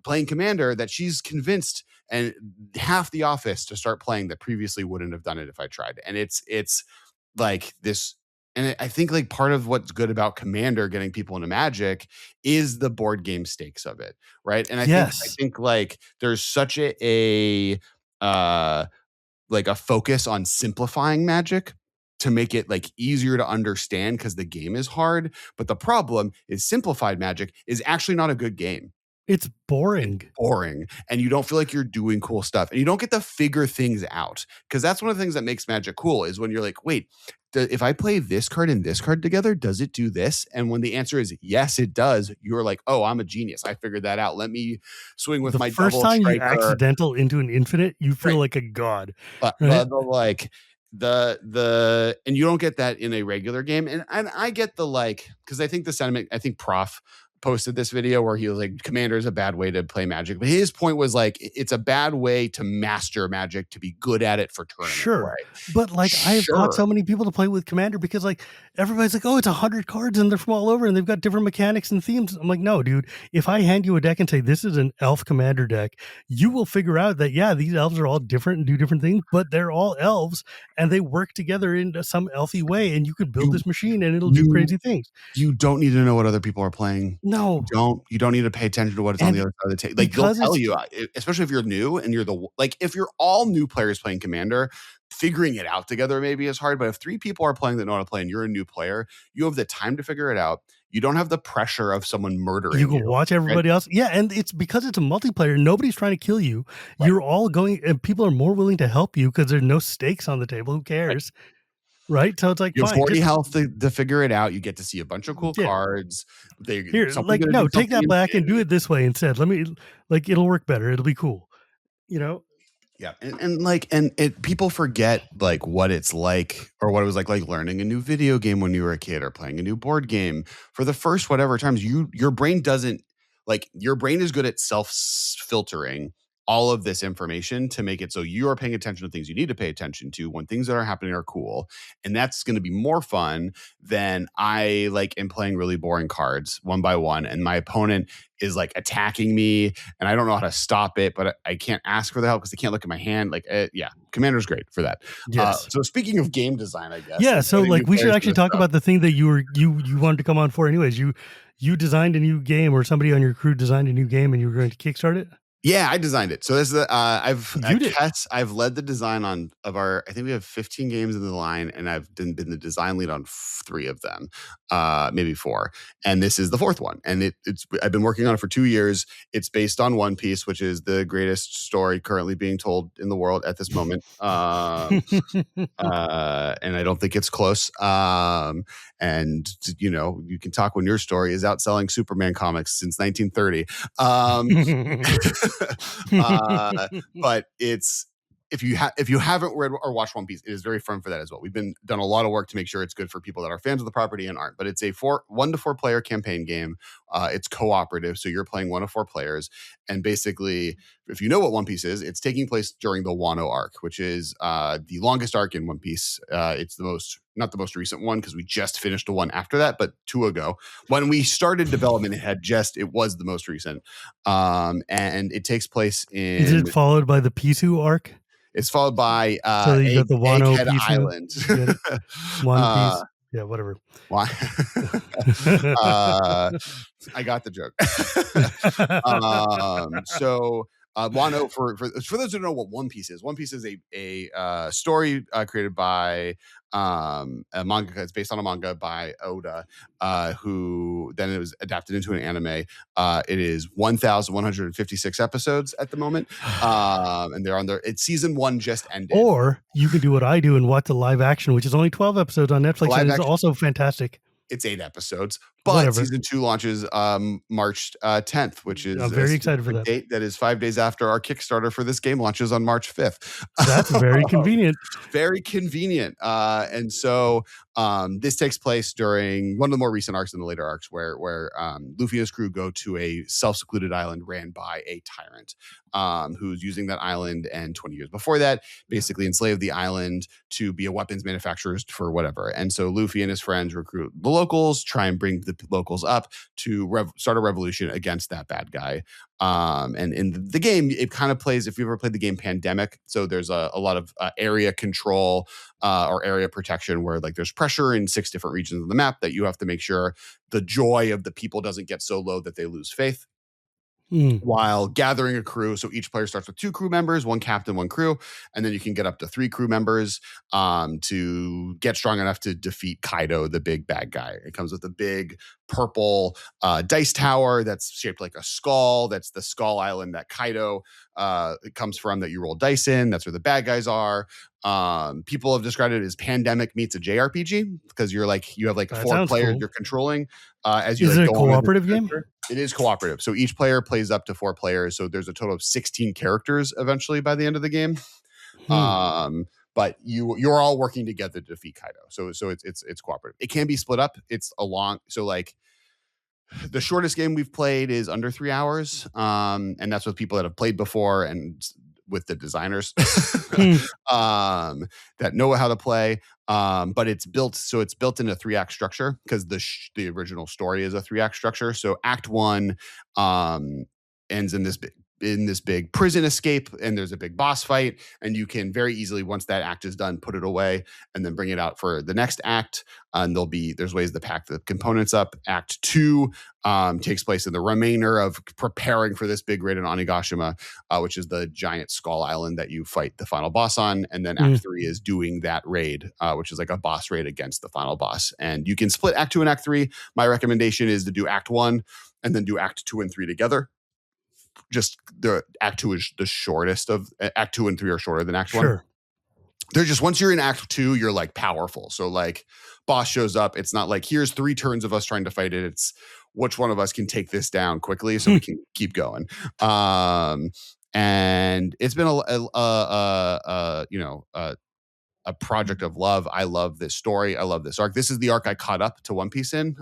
playing Commander, that she's convinced and half the office to start playing that previously wouldn't have done it if I tried. And it's like this. And I think like part of what's good about Commander getting people into Magic is the board game stakes of it. Right. And I think like there's such a focus on simplifying Magic to make it like easier to understand because the game is hard. But the problem is simplified Magic is actually not a good game. It's boring. And you don't feel like you're doing cool stuff. And you don't get to figure things out. Because that's one of the things that makes Magic cool is when you're like, wait, if I play this card and this card together, does it do this? And when the answer is yes, it does, you're like, oh, I'm a genius. I figured that out. Let me swing with my double striker. The first time you accidental into an infinite, you feel like a god. But and you don't get that in a regular game. And I get the like, because I think the sentiment, I think Prof posted this video where he was like, Commander is a bad way to play Magic. But his point was like, it's a bad way to master Magic, to be good at it for tournament. Sure. But like, I have taught so many people to play with Commander because like, everybody's like, oh, it's 100 cards and they're from all over and they've got different mechanics and themes. I'm like, no, dude, if I hand you a deck and say, this is an elf Commander deck, you will figure out that, yeah, these elves are all different and do different things, but they're all elves and they work together in some elfy way. And you could build this machine and it'll do crazy things. You don't need to know what other people are playing. No, you don't need to pay attention to what is on the other side of the table. Like they'll tell you, especially if you're new and if you're all new players playing Commander, figuring it out together maybe is hard. But if 3 people are playing that know how to play and you're a new player, you have the time to figure it out. You don't have the pressure of someone murdering you. You can watch everybody else. Yeah, and it's because it's a multiplayer. Nobody's trying to kill you. Right. You're all going, and people are more willing to help you because there's no stakes on the table. Who cares? Right? So it's like, You have fine, 40 just health to figure it out. You get to see a bunch of cool yeah. cards. Here, Someone's like, gonna no, do take something that back and do insane. it this way instead. Let me, like, it'll work better. It'll be cool. You know? Yeah, and people forget like what it's like or what it was like learning a new video game when you were a kid or playing a new board game. For the first whatever times, your brain doesn't like your brain is good at self filtering all of this information to make it so you are paying attention to things you need to pay attention to when things that are happening are cool, and that's going to be more fun than I like am playing really boring cards one by one, and my opponent is like attacking me and I don't know how to stop it, but I can't ask for the help because they can't look at my hand. Like, yeah, Commander's great for that. Yes. So speaking of game design, I guess. Yeah. And So, putting new like, we should players to actually this talk stuff. about the thing that you wanted to come on for, anyways. You designed a new game, or somebody on your crew designed a new game, and you were going to kickstart it. Yeah, I designed it. So this is I've led the design of our. I think we have 15 games in the line, and I've been the design lead on 3 of them, maybe 4. And this is the 4th one. And it's I've been working on it for 2 years. It's based on One Piece, which is the greatest story currently being told in the world at this moment. And I don't think it's close. And you know, you can talk when your story is outselling Superman comics since 1930. But it's if you haven't read or watched One Piece, it is very fun for that as well. We've done a lot of work to make sure it's good for people that are fans of the property and aren't. But it's a 1 to 4 player campaign game. It's cooperative, so you're playing 1 to 4 players. And basically, if you know what One Piece is, it's taking place during the Wano arc, which is the longest arc in One Piece. It's not the most recent one because we just finished the one after that, but 2 ago. When we started development, it was the most recent. And it takes place in. Is it followed by the Pisu arc? It's followed by So you got the Wano Egghead Pisu, Island. One Piece. Yeah, whatever. Why? I got the joke. So Wano, for those who don't know what One Piece is a story created by a manga. It's based on a manga by Oda, who then it was adapted into an anime. It is 1,156 episodes at the moment, and they're on it's season 1 just ended. Or you can do what I do and watch the live action, which is only 12 episodes on Netflix, and it's also fantastic. It's 8 episodes, but season 2 launches March 10th, which is I'm very excited for that. Date that is 5 days after our Kickstarter for this game launches on March 5th. That's very convenient. Very convenient. And so this takes place during one of the more recent arcs and the later arcs where Luffy and his crew go to a self-secluded island ran by a tyrant who's using that island, and 20 years before that basically enslaved the island to be a weapons manufacturer for whatever. And so Luffy and his friends recruit the locals, try and bring the locals up to start a revolution against that bad guy. And in the game, it kind of plays, if you've ever played the game Pandemic, so there's a lot of area control or area protection where like there's pressure in 6 different regions of the map that you have to make sure the joy of the people doesn't get so low that they lose faith. While gathering a crew. So each player starts with 2 crew members, 1 captain, 1 crew, and then you can get up to 3 crew members to get strong enough to defeat Kaido, the big bad guy. It comes with a big purple dice tower that's shaped like a skull. That's the skull island that Kaido it comes from, that you roll dice in. That's where the bad guys are. People have described it as Pandemic meets a JRPG because you have like 4 players cool. You're controlling. As you is it a cooperative game? It is cooperative. So each player plays up to 4 players. So there's a total of 16 characters eventually by the end of the game. But you're all working together to defeat Kaido. So it's cooperative. It can be split up. So like the shortest game we've played is under 3 hours. And that's with people that have played before and with the designers that know how to play. But it's built in a 3-act structure because the original story is a 3-act structure. So Act 1 ends in this big prison escape, and there's a big boss fight, and you can very easily, once that act is done, put it away and then bring it out for the next act. And there's ways to pack the components up. Act 2 takes place in the remainder of preparing for this big raid in Onigashima, which is the giant skull island that you fight the final boss on. And then Act 3 is doing that raid, which is like a boss raid against the final boss. And you can split Act 2 and Act 3. My recommendation is to do Act 1 and then do Act 2 and 3 together. Just the Act 2 is the shortest of Act 2 and 3 are shorter than Act 1. they're just, once you're in act 2, you're like powerful. So like boss shows up, it's not like here's 3 turns of us trying to fight it. It's which one of us can take this down quickly so we can keep going. And it's been a project of love. I love this story. I love this arc. This is the arc I caught up to One Piece in.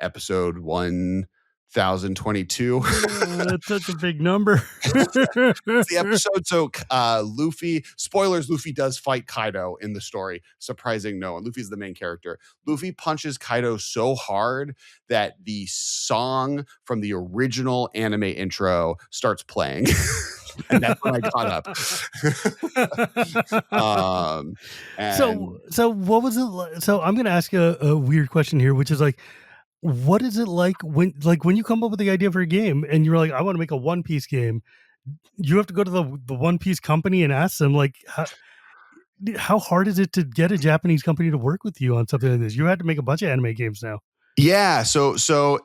Episode 1022. That's such a big number. It's the episode. So Luffy, spoilers, Luffy does fight Kaido in the story. Surprising no one. Luffy's the main character. Luffy punches Kaido so hard that the song from the original anime intro starts playing. And that's when I caught up. So what was it like? So I'm going to ask you a weird question here, which is like, what is it like when you come up with the idea for a game and you're like, I want to make a One Piece game? You have to go to the One Piece company and ask them, like, how hard is it to get a Japanese company to work with you on something like this? You had to make a bunch of anime games now. Yeah, so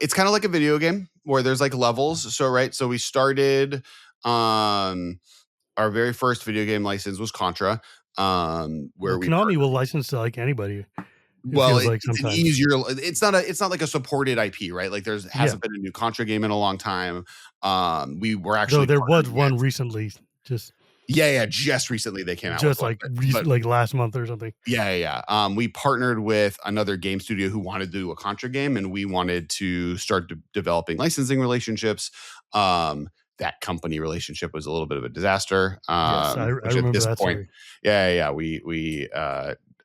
it's kind of like a video game where there's like levels. So we started our very first video game license was Contra. Where Konami will license to like anybody. Well, it's an easier. It's not like a supported IP, right? Like hasn't been a new Contra game in a long time. We were actually there was one recently. Just recently they came out. Just like last month or something. Yeah. We partnered with another game studio who wanted to do a Contra game, and we wanted to start developing licensing relationships. That company relationship was a little bit of a disaster. Yes, I remember this that point. Story. We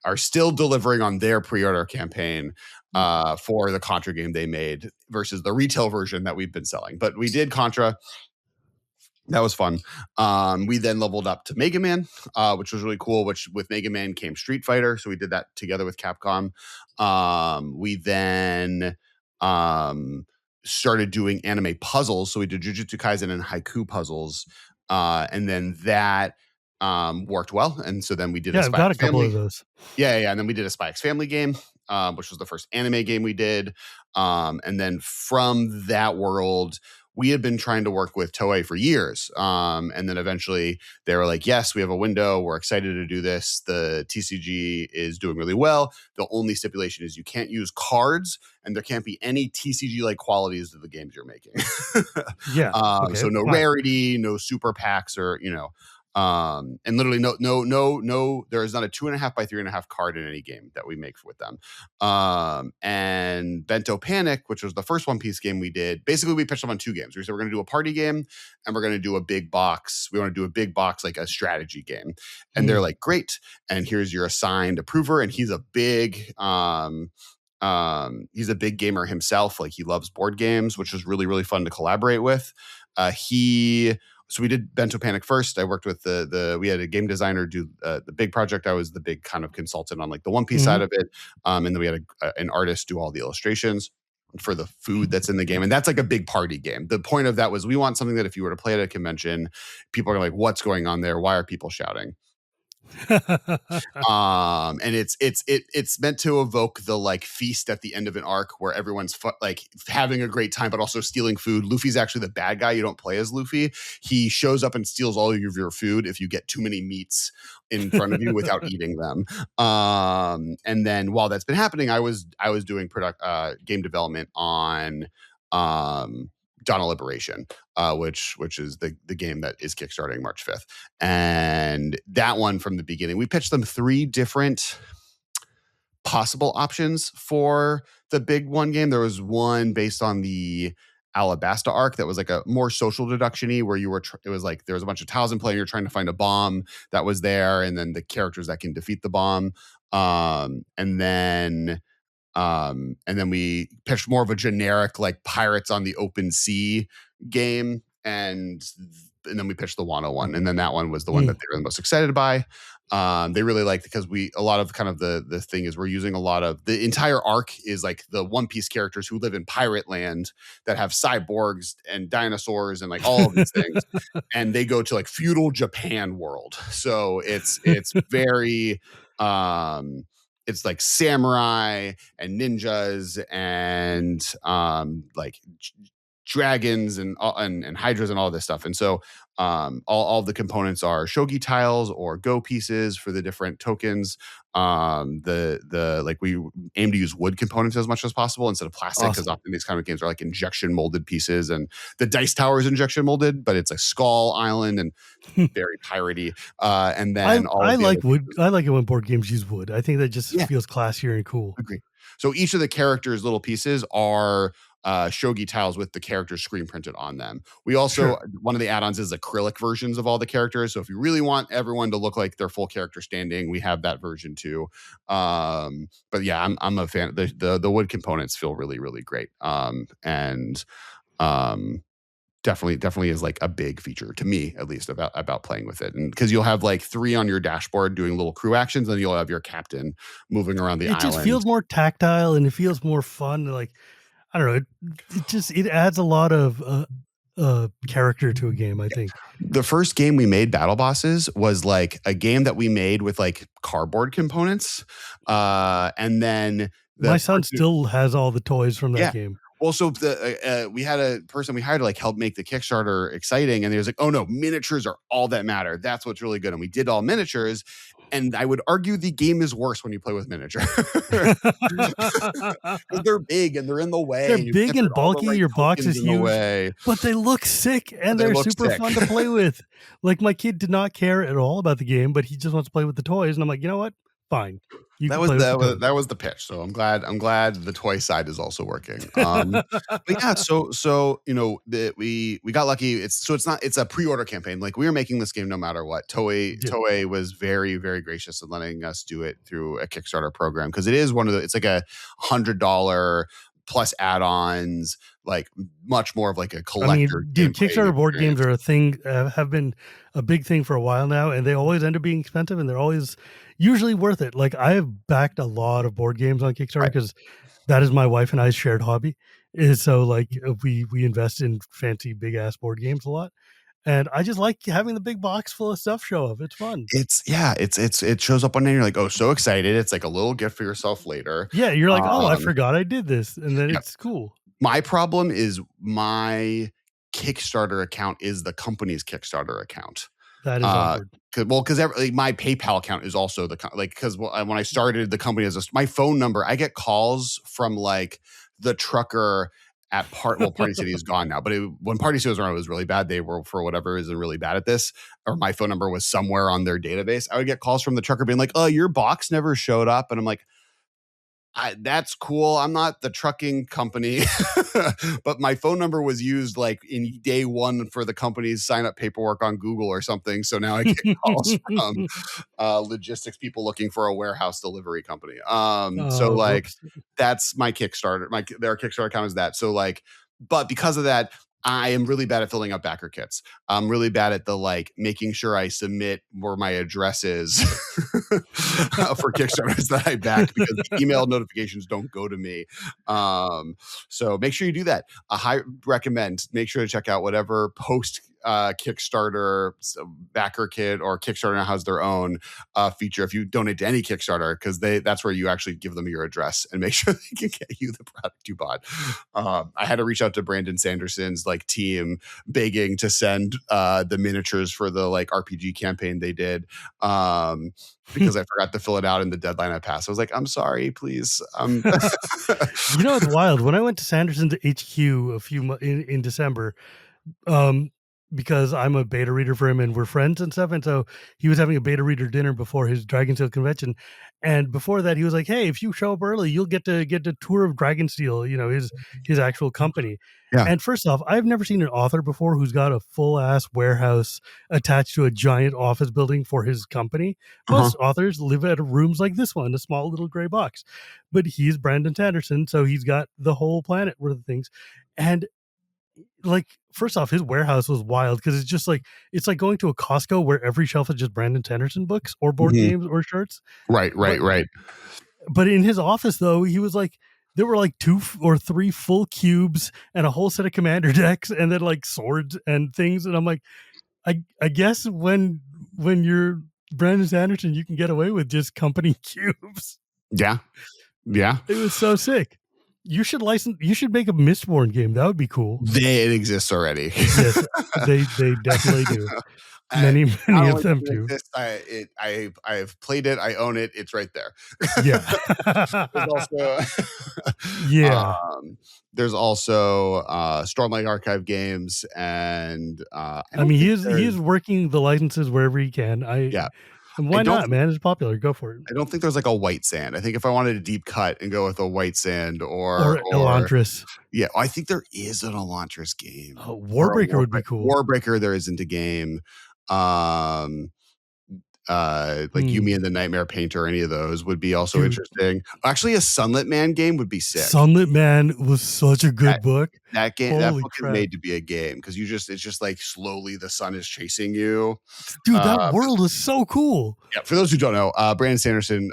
are still delivering on their pre-order campaign for the Contra game they made versus the retail version that we've been selling. But we did Contra. That was fun. We then leveled up to Mega Man, which was really cool, which with Mega Man came Street Fighter. So we did that together with Capcom. We then started doing anime puzzles. So we did Jujutsu Kaisen and Haiku puzzles. And then that worked well. And so then we did I've got a couple of those. Yeah. And then we did a Spy X Family game, which was the first anime game we did. And then from that world, we had been trying to work with Toei for years. And then eventually they were like, yes, we have a window. We're excited to do this. The TCG is doing really well. The only stipulation is you can't use cards and there can't be any TCG-like qualities of the games you're making. So no rarity, no super packs or, and literally no, there is not a 2.5 by 3.5 card in any game that we make with them. And Bento Panic, which was the first One Piece game we did, basically we pitched them on 2 games. We said we're going to do a party game and we're going to do a big box. We want to do a big box, like a strategy game. And they're like, great. And here's your assigned approver. And he's a big, gamer himself. Like he loves board games, which was really, really fun to collaborate with. So we did Bento Panic first. I worked with we had a game designer do the big project. I was the big kind of consultant on like the One Piece side of it. And then we had an artist do all the illustrations for the food that's in the game. And that's like a big party game. The point of that was we want something that if you were to play at a convention, people are like, what's going on there? Why are people shouting? And it's meant to evoke the like feast at the end of an arc where everyone's like having a great time but also stealing food. Luffy's actually the bad guy. You don't play as Luffy. He shows up and steals all of your food if you get too many meats in front of you without eating them. And then while that's been happening, I was doing game development on Dawn of Liberation, which is the game that is kickstarting March 5th. And that one from the beginning, we pitched them 3 different possible options for the big one game. There was one based on the Alabasta arc that was like a more social deduction-y where you were, it was like there was a bunch of tiles in play and you're trying to find a bomb that was there and then the characters that can defeat the bomb. And then we pitched more of a generic like Pirates on the Open Sea game, and then we pitched the Wano one, and then that one was the one that they were the most excited by. They really liked because a lot of kind of the thing is we're using a lot of the entire arc is like the One Piece characters who live in pirate land that have cyborgs and dinosaurs and like all of these things, and they go to like feudal Japan world. So it's very it's like samurai and ninjas and like dragons and hydras and all this stuff. And so all the components are shogi tiles or go pieces for the different tokens. We aim to use wood components as much as possible instead of plastic, because often these kind of games are like injection molded pieces, and the dice tower is injection molded, but it's a skull island and very piratey. And then I like wood. I like it when board games use wood. I think that just feels classier and cool. Agree. So each of the characters' little pieces are shogi tiles with the characters screen printed on them. We also, one of the add-ons is acrylic versions of all the characters. So if you really want everyone to look like their full character standing, we have that version too. But yeah, I'm a fan. The wood components feel really, really great. Definitely is like a big feature to me, at least, about playing with it. And because you'll have like 3 on your dashboard doing little crew actions, and you'll have your captain moving around the island. It just feels more tactile and it feels more fun. Like, I don't know, it adds a lot of character to a game, I think. The first game we made, Battle Bosses, was like a game that we made with like cardboard components. And then my son still has all the toys from that game. Well, so we had a person we hired to like help make the Kickstarter exciting, and he was like, "Oh no, miniatures are all that matter. That's what's really good." And we did all miniatures, and I would argue the game is worse when you play with miniature. They're big and they're in the way. They're big and bulky. Your box is huge, but they look sick and they're super fun to play with. Like, my kid did not care at all about the game, but he just wants to play with the toys, and I'm like, you know what? Fine. That was the pitch. So I'm glad the toy side is also working. But yeah, so we got lucky. It's a pre-order campaign. Like, we were making this game no matter what. Toei was very, very gracious in letting us do it through a Kickstarter program, because it is it's like $100 plus add-ons, like much more of like a collector. Kickstarter board games are a thing, have been a big thing for a while now, and they always end up being expensive, and they're always usually worth it. Like, I have backed a lot of board games on Kickstarter because that is my wife and I's shared hobby. Is so like we invest in fancy big ass board games a lot. And I just like having the big box full of stuff show up. It's fun. It shows up one day and you're like, oh, so excited. It's like a little gift for yourself later. Yeah, you're like, oh, I forgot I did this. And then it's cool. My problem is my Kickstarter account is the company's Kickstarter account. That is awkward. Because my PayPal account is also because when I started the company my phone number, I get calls from like the trucker at Party City is gone now, but when Party City was around, it was really bad. They were, for whatever reason, really bad at this, or my phone number was somewhere on their database. I would get calls from the trucker being like, oh, your box never showed up. And I'm like, that's cool. I'm not the trucking company, but my phone number was used like in day one for the company's sign up paperwork on Google or something. So now I get calls from logistics people looking for a warehouse delivery company. That's my Kickstarter. Their Kickstarter account is that. So like, but because of that, I am really bad at filling out backer kits. I'm really bad at making sure I submit where my address is for Kickstarters that I back, because the email notifications don't go to me. So make sure you do that. I recommend, make sure to check out whatever post Kickstarter backer kit, or Kickstarter now has their own feature if you donate to any Kickstarter, because that's where you actually give them your address and make sure they can get you the product you bought. I had to reach out to Brandon Sanderson's team begging to send the miniatures for the RPG campaign they did, because I forgot to fill it out in the deadline I passed. I was like, I'm sorry, please. It's wild. When I went to Sanderson's HQ in December, because I'm a beta reader for him and we're friends and stuff. And so he was having a beta reader dinner before his Dragonsteel convention. And before that, he was like, hey, if you show up early, you'll get a tour of Dragonsteel, his actual company. Yeah. And first off, I've never seen an author before who's got a full ass warehouse attached to a giant office building for his company. Most authors live at rooms like this one, a small little gray box. But he's Brandon Sanderson, so he's got the whole planet worth of things. And first off, his warehouse was wild, because it's just it's like going to a Costco where every shelf is just Brandon Sanderson books or board games or shirts. Right. But in his office, though, he was there were 2 or 3 full cubes and a whole set of commander decks, and then swords and things. And I'm like, I guess when you're Brandon Sanderson, you can get away with just company cubes. Yeah. It was so sick. You should make a Mistborn game. That would be cool. It exists already. Yes, they definitely do. Many of them do. I've played it. I own it. It's right there. Yeah. There's also there's also Stormlight Archive games, and he is working the licenses wherever he can. And why not, man? It's popular. Go for it. I don't think there's like a white sand. I think if I wanted a deep cut and go with a white sand or Elantris. Yeah, I think there is an Elantris game. Warbreaker would be cool. Warbreaker, there isn't a game. Yumi and the Nightmare Painter, any of those would be also interesting. Actually, a Sunlit Man game would be sick. Sunlit Man was such a good book. That game, that book is made to be a game because it's just like slowly the sun is chasing you. Dude, that world is so cool. Yeah, for those who don't know, Brandon Sanderson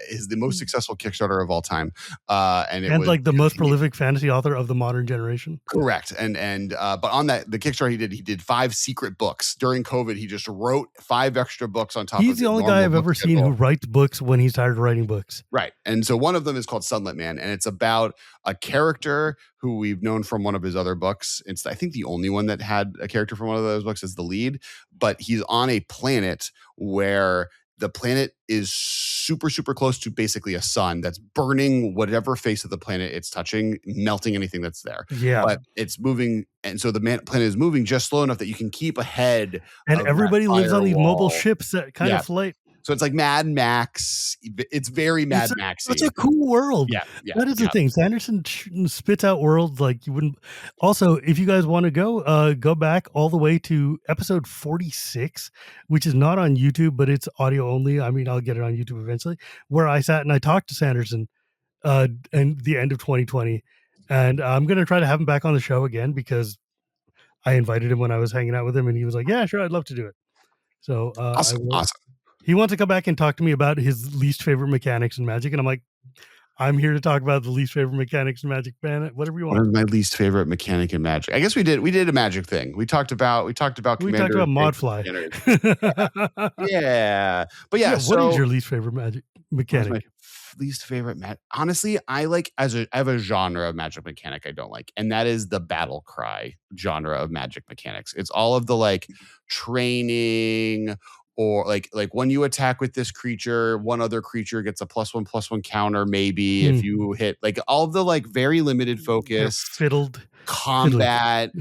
is the most successful Kickstarter of all time, and like the most prolific fantasy author of the modern generation. Correct, but on the Kickstarter he did 5 secret books during COVID. He just wrote 5 extra books on top. He's the only guy I've ever seen who writes books when he's tired of writing books. Right, and so one of them is called Sunlit Man, and it's about a character who we've known from one of his other books. It's, I think, the only one that had a character from one of those books as the lead, but he's on a planet where the planet is super, super close to basically a sun that's burning whatever face of the planet it's touching, melting anything that's there. Yeah. But it's moving, and so the planet is moving just slow enough that you can keep ahead. And everybody lives on these mobile ships that kind of float. So it's like Mad Max. It's very Mad Max. It's a cool world. Yeah. That is the thing. Sanderson spits out worlds like you wouldn't. Also, if you guys want to go back all the way to episode 46, which is not on YouTube, but it's audio only. I mean, I'll get it on YouTube eventually, where I sat and I talked to Sanderson in the end of 2020. And I'm going to try to have him back on the show again because I invited him when I was hanging out with him and he was like, yeah, sure, I'd love to do it. So awesome. He wants to come back and talk to me about his least favorite mechanics in Magic. And I'm like, I'm here to talk about the least favorite mechanics in Magic, man. Whatever you want. What is my least favorite mechanic in Magic? I guess we did a Magic thing. We talked about Modfly. Yeah. But yeah. What is your least favorite Magic mechanic? Least favorite honestly, I have a genre of Magic mechanic I don't like, and that is the battle cry genre of Magic mechanics. It's all of the like training, or like when you attack with this creature, one other creature gets a +1/+1 counter, maybe if you hit, like all the like very limited focus fiddled combat.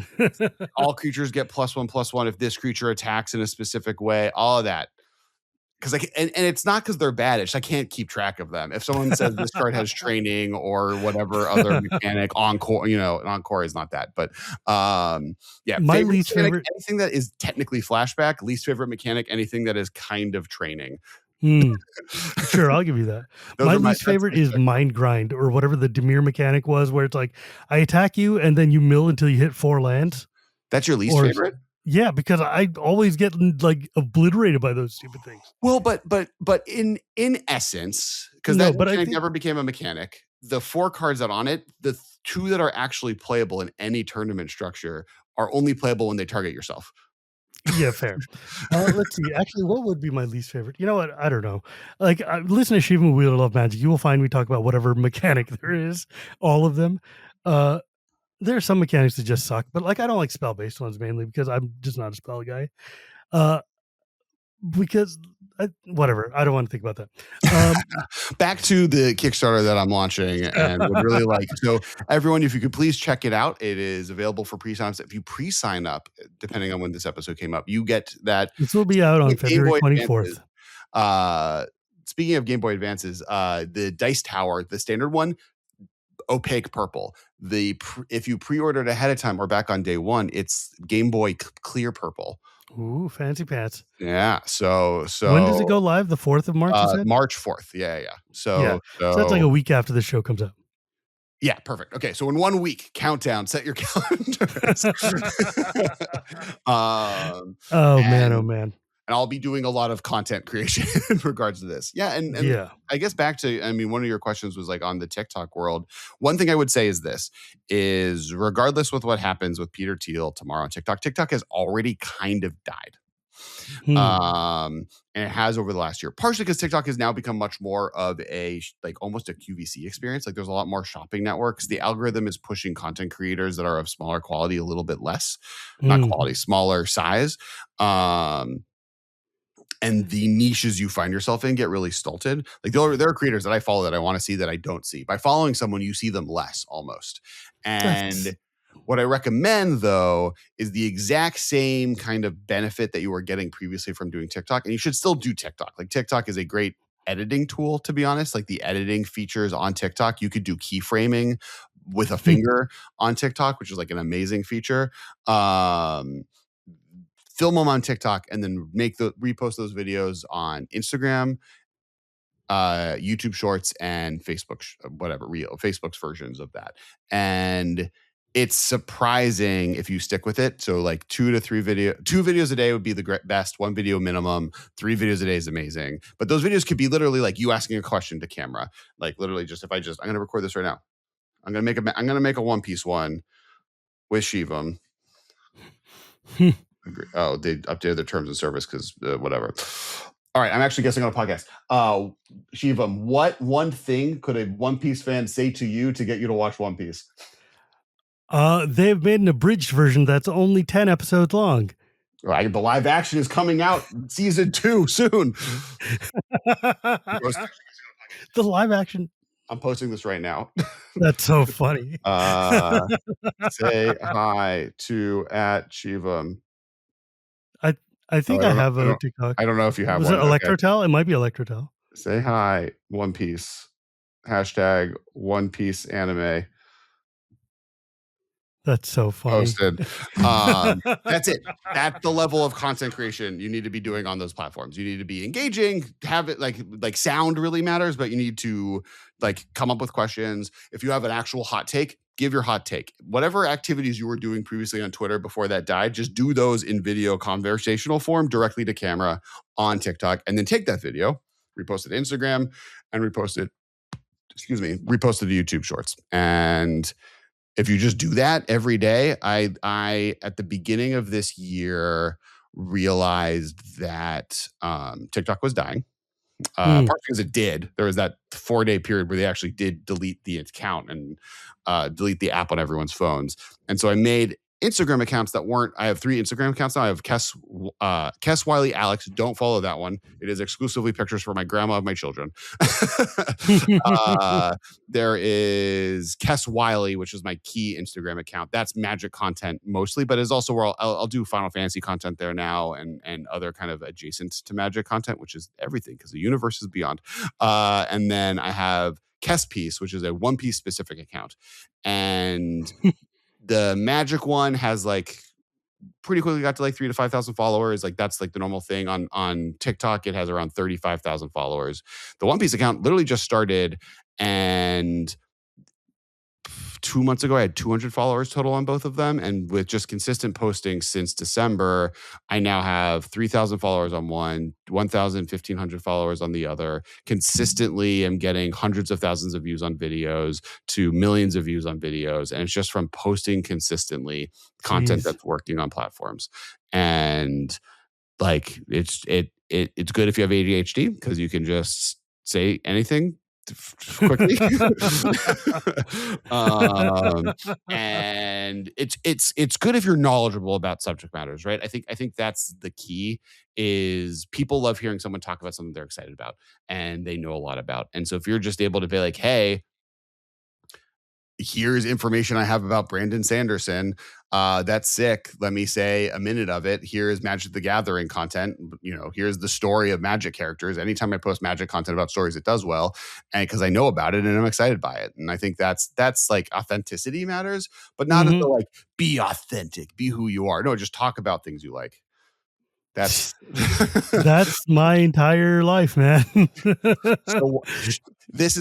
All creatures get +1/+1 if this creature attacks in a specific way, all of that. Because and it's not because they're bad. It's I can't keep track of them. If someone says this card has training or whatever other mechanic, encore, encore is not that. But yeah, my least favorite, anything that is technically flashback. Least favorite mechanic, anything that is kind of training. Sure, I'll give you that. My least favorite is Mind Grind, or whatever the Dimir mechanic was, where it's like I attack you and then you mill until you hit 4 lands. That's your least favorite? Yeah, because I always get like obliterated by those stupid things. Well, but in essence, because that mechanic never became a mechanic, the 4 cards that on it, the 2 that are actually playable in any tournament structure are only playable when they target yourself. Yeah, fair. Let's see. Actually, what would be my least favorite? You know what? I don't know. Like, listen to Shivam Wheel of Magic. You will find we talk about whatever mechanic there is, all of them. There are some mechanics that just suck, but like I don't like spell-based ones mainly because I'm just not a spell guy. Whatever, I don't want to think about that. Back to the Kickstarter that I'm launching and would really like. So everyone, if you could please check it out, it is available for pre-signs. If you pre-sign up, depending on when this episode came up, you get that. This will be out on February 24th. Speaking of Game Boy Advances, the Dice Tower, the standard one, opaque purple. If you pre-ordered ahead of time or back on day one, it's Game Boy clear purple. Ooh, fancy pants. Yeah. So when does it go live? The 4th of March? March 4th. Yeah. So that's like a week after the show comes out. Yeah, perfect. Okay, so in 1 week, countdown, set your calendars. Oh man. And I'll be doing a lot of content creation in regards to this. Yeah. And I guess back to, one of your questions was like on the TikTok world. One thing I would say is regardless with what happens with Peter Thiel tomorrow on TikTok has already kind of died. And it has over the last year, partially because TikTok has now become much more of a like almost a QVC experience. Like there's a lot more shopping networks. The algorithm is pushing content creators that are of smaller quality a little bit less, not quality, smaller size. And the niches you find yourself in get really stilted. Like there are creators that I follow that I want to see that I don't see. By following someone, you see them less almost. And what I recommend, though, is the exact same kind of benefit that you were getting previously from doing TikTok. And you should still do TikTok. Like TikTok is a great editing tool, to be honest. Like the editing features on TikTok, you could do keyframing with a finger on TikTok, which is like an amazing feature. Film them on TikTok and then repost those videos on Instagram, YouTube Shorts, and Facebook, Facebook's versions of that. And it's surprising if you stick with it. So like 2 videos a day would be the best. 1 video minimum. 3 videos a day is amazing. But those videos could be literally like you asking a question to camera. Like literally I'm going to record this right now. I'm going to make a One Piece one with Shivam. Oh, they updated their terms of service because whatever. All right, I'm actually guessing on a podcast. Shivam, what one thing could a One Piece fan say to you to get you to watch One Piece? They've made an abridged version that's only 10 episodes long. Right, the live action is coming out season 2 soon. The live action. I'm posting this right now. That's so funny. Say hi to @Shivam. I think I have a TikTok. I don't know if you have one. Was it Electrotel? Okay. It might be Electrotel. Say hi, One Piece. # One Piece anime. That's so funny. Posted. That's it. That's the level of content creation you need to be doing on those platforms. You need to be engaging, have it like sound really matters, but you need to like come up with questions. If you have an actual hot take, give your hot take. Whatever activities you were doing previously on Twitter before that died, just do those in video conversational form directly to camera on TikTok, and then take that video, repost it to Instagram, and repost it to YouTube Shorts. And if you just do that every day, I at the beginning of this year realized that TikTok was dying. Partly because it did. There was that 4-day period where they actually did delete the account and delete the app on everyone's phones. And so I made Instagram accounts that weren't. I have 3 Instagram accounts now. I have Kess Wiley Alex. Don't follow that one. It is exclusively pictures for my grandma of my children. There is Kess Wiley, which is my key Instagram account. That's Magic content mostly, but is also where I'll do Final Fantasy content there now and other kind of adjacent to Magic content, which is everything because the universe is beyond. And then I have Kess Piece, which is a One Piece specific account, and the Magic one has like pretty quickly got to like 3,000 to 5,000 followers. Like that's like the normal thing on TikTok. It has around 35,000 followers. The One Piece account literally just started, and 2 months ago I had 200 followers total on both of them. And with just consistent posting since December, I now have 3,000 followers on one, 1,000, 1,500 followers on the other. Consistently, I'm getting hundreds of thousands of views on videos to millions of views on videos. And it's just from posting consistently content that's working on platforms. And like, it's good if you have ADHD because you can just say anything quickly. And it's good if you're knowledgeable about subject matters, right? I think that's the key. Is people love hearing someone talk about something they're excited about and they know a lot about. And so if you're just able to be like, hey, here's information I have about Brandon Sanderson. That's sick. Let me say a minute of it. Here's Magic the Gathering content. Here's the story of Magic characters. Anytime I post Magic content about stories, it does well. And because I know about it and I'm excited by it. And I think that's like authenticity matters, but not as like be authentic, be who you are. No, just talk about things you like. That's my entire life, man. So this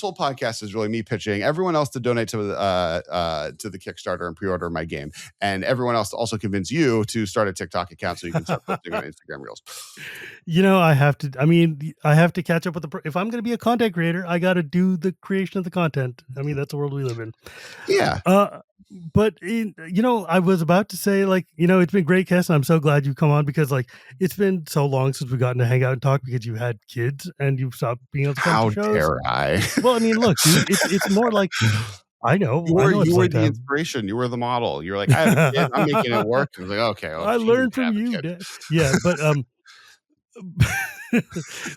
whole podcast is really me pitching everyone else to donate to the Kickstarter and pre-order my game, and everyone else to also convince you to start a TikTok account so you can start posting on Instagram Reels. I have to catch up with if I'm going to be a content creator, I got to do the creation of the content. I mean, that's the world we live in. Yeah. But I was about to say, like, it's been great, Cass, and I'm so glad you come on because, like, it's been so long since we've gotten to hang out and talk because you had kids and you've stopped being able to come How to shows. dare I? Well, I mean, look, dude, it's more like I know. You I were know you it's were like the that. inspiration. You were the model. You were like, I have a kid. I'm making it work. I was like, okay. Well, I she needs learned to from have a you, kid. Dad. Yeah, but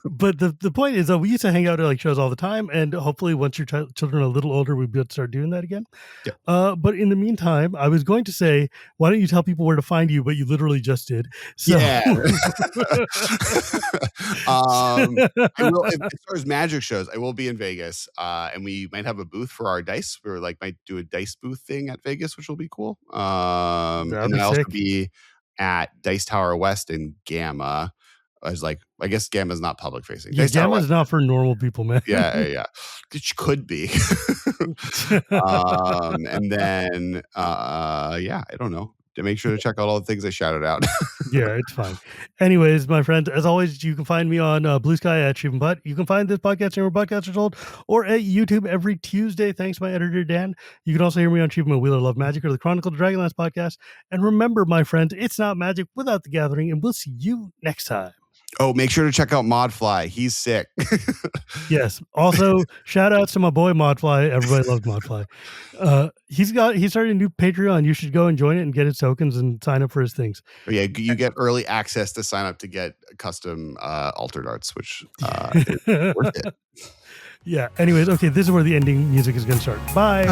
but the point is that we used to hang out at like shows all the time, and hopefully once your children are a little older, we'll be able to start doing that again. Yeah. But in the meantime, I was going to say, why don't you tell people where to find you? But you literally just did. So Yeah. I will, as far as magic shows, I will be in Vegas, and we might have a booth for our dice. We're like might do a dice booth thing at Vegas, which will be cool. And that'd then be I'll also sick. be at Dice Tower West in Gamma. I was like, I guess Gamma's not public facing. Yeah, Gamma is not for normal people, man. Yeah. It could be. And then I don't know. To make sure to check out all the things I shouted out. Yeah, it's fine. Anyways, my friends, as always, you can find me on Blue Sky at Shivam Bhatt. You can find this podcast anywhere podcasts are sold or at YouTube every Tuesday. Thanks to my editor, Dan. You can also hear me on Shivam and Wheel of Love Magic or the Chronicle of Dragonlance podcast. And remember, my friends, it's not magic without the gathering, and we'll see you next time. Oh, make sure to check out Modfly. He's sick. Yes. Also, shout outs to my boy Modfly. Everybody loves Modfly. He started a new Patreon. You should go and join it and get his tokens and sign up for his things. Oh, yeah, you get early access to sign up to get custom altered arts, which is worth it. Yeah. Anyways, okay, this is where the ending music is going to start. Bye.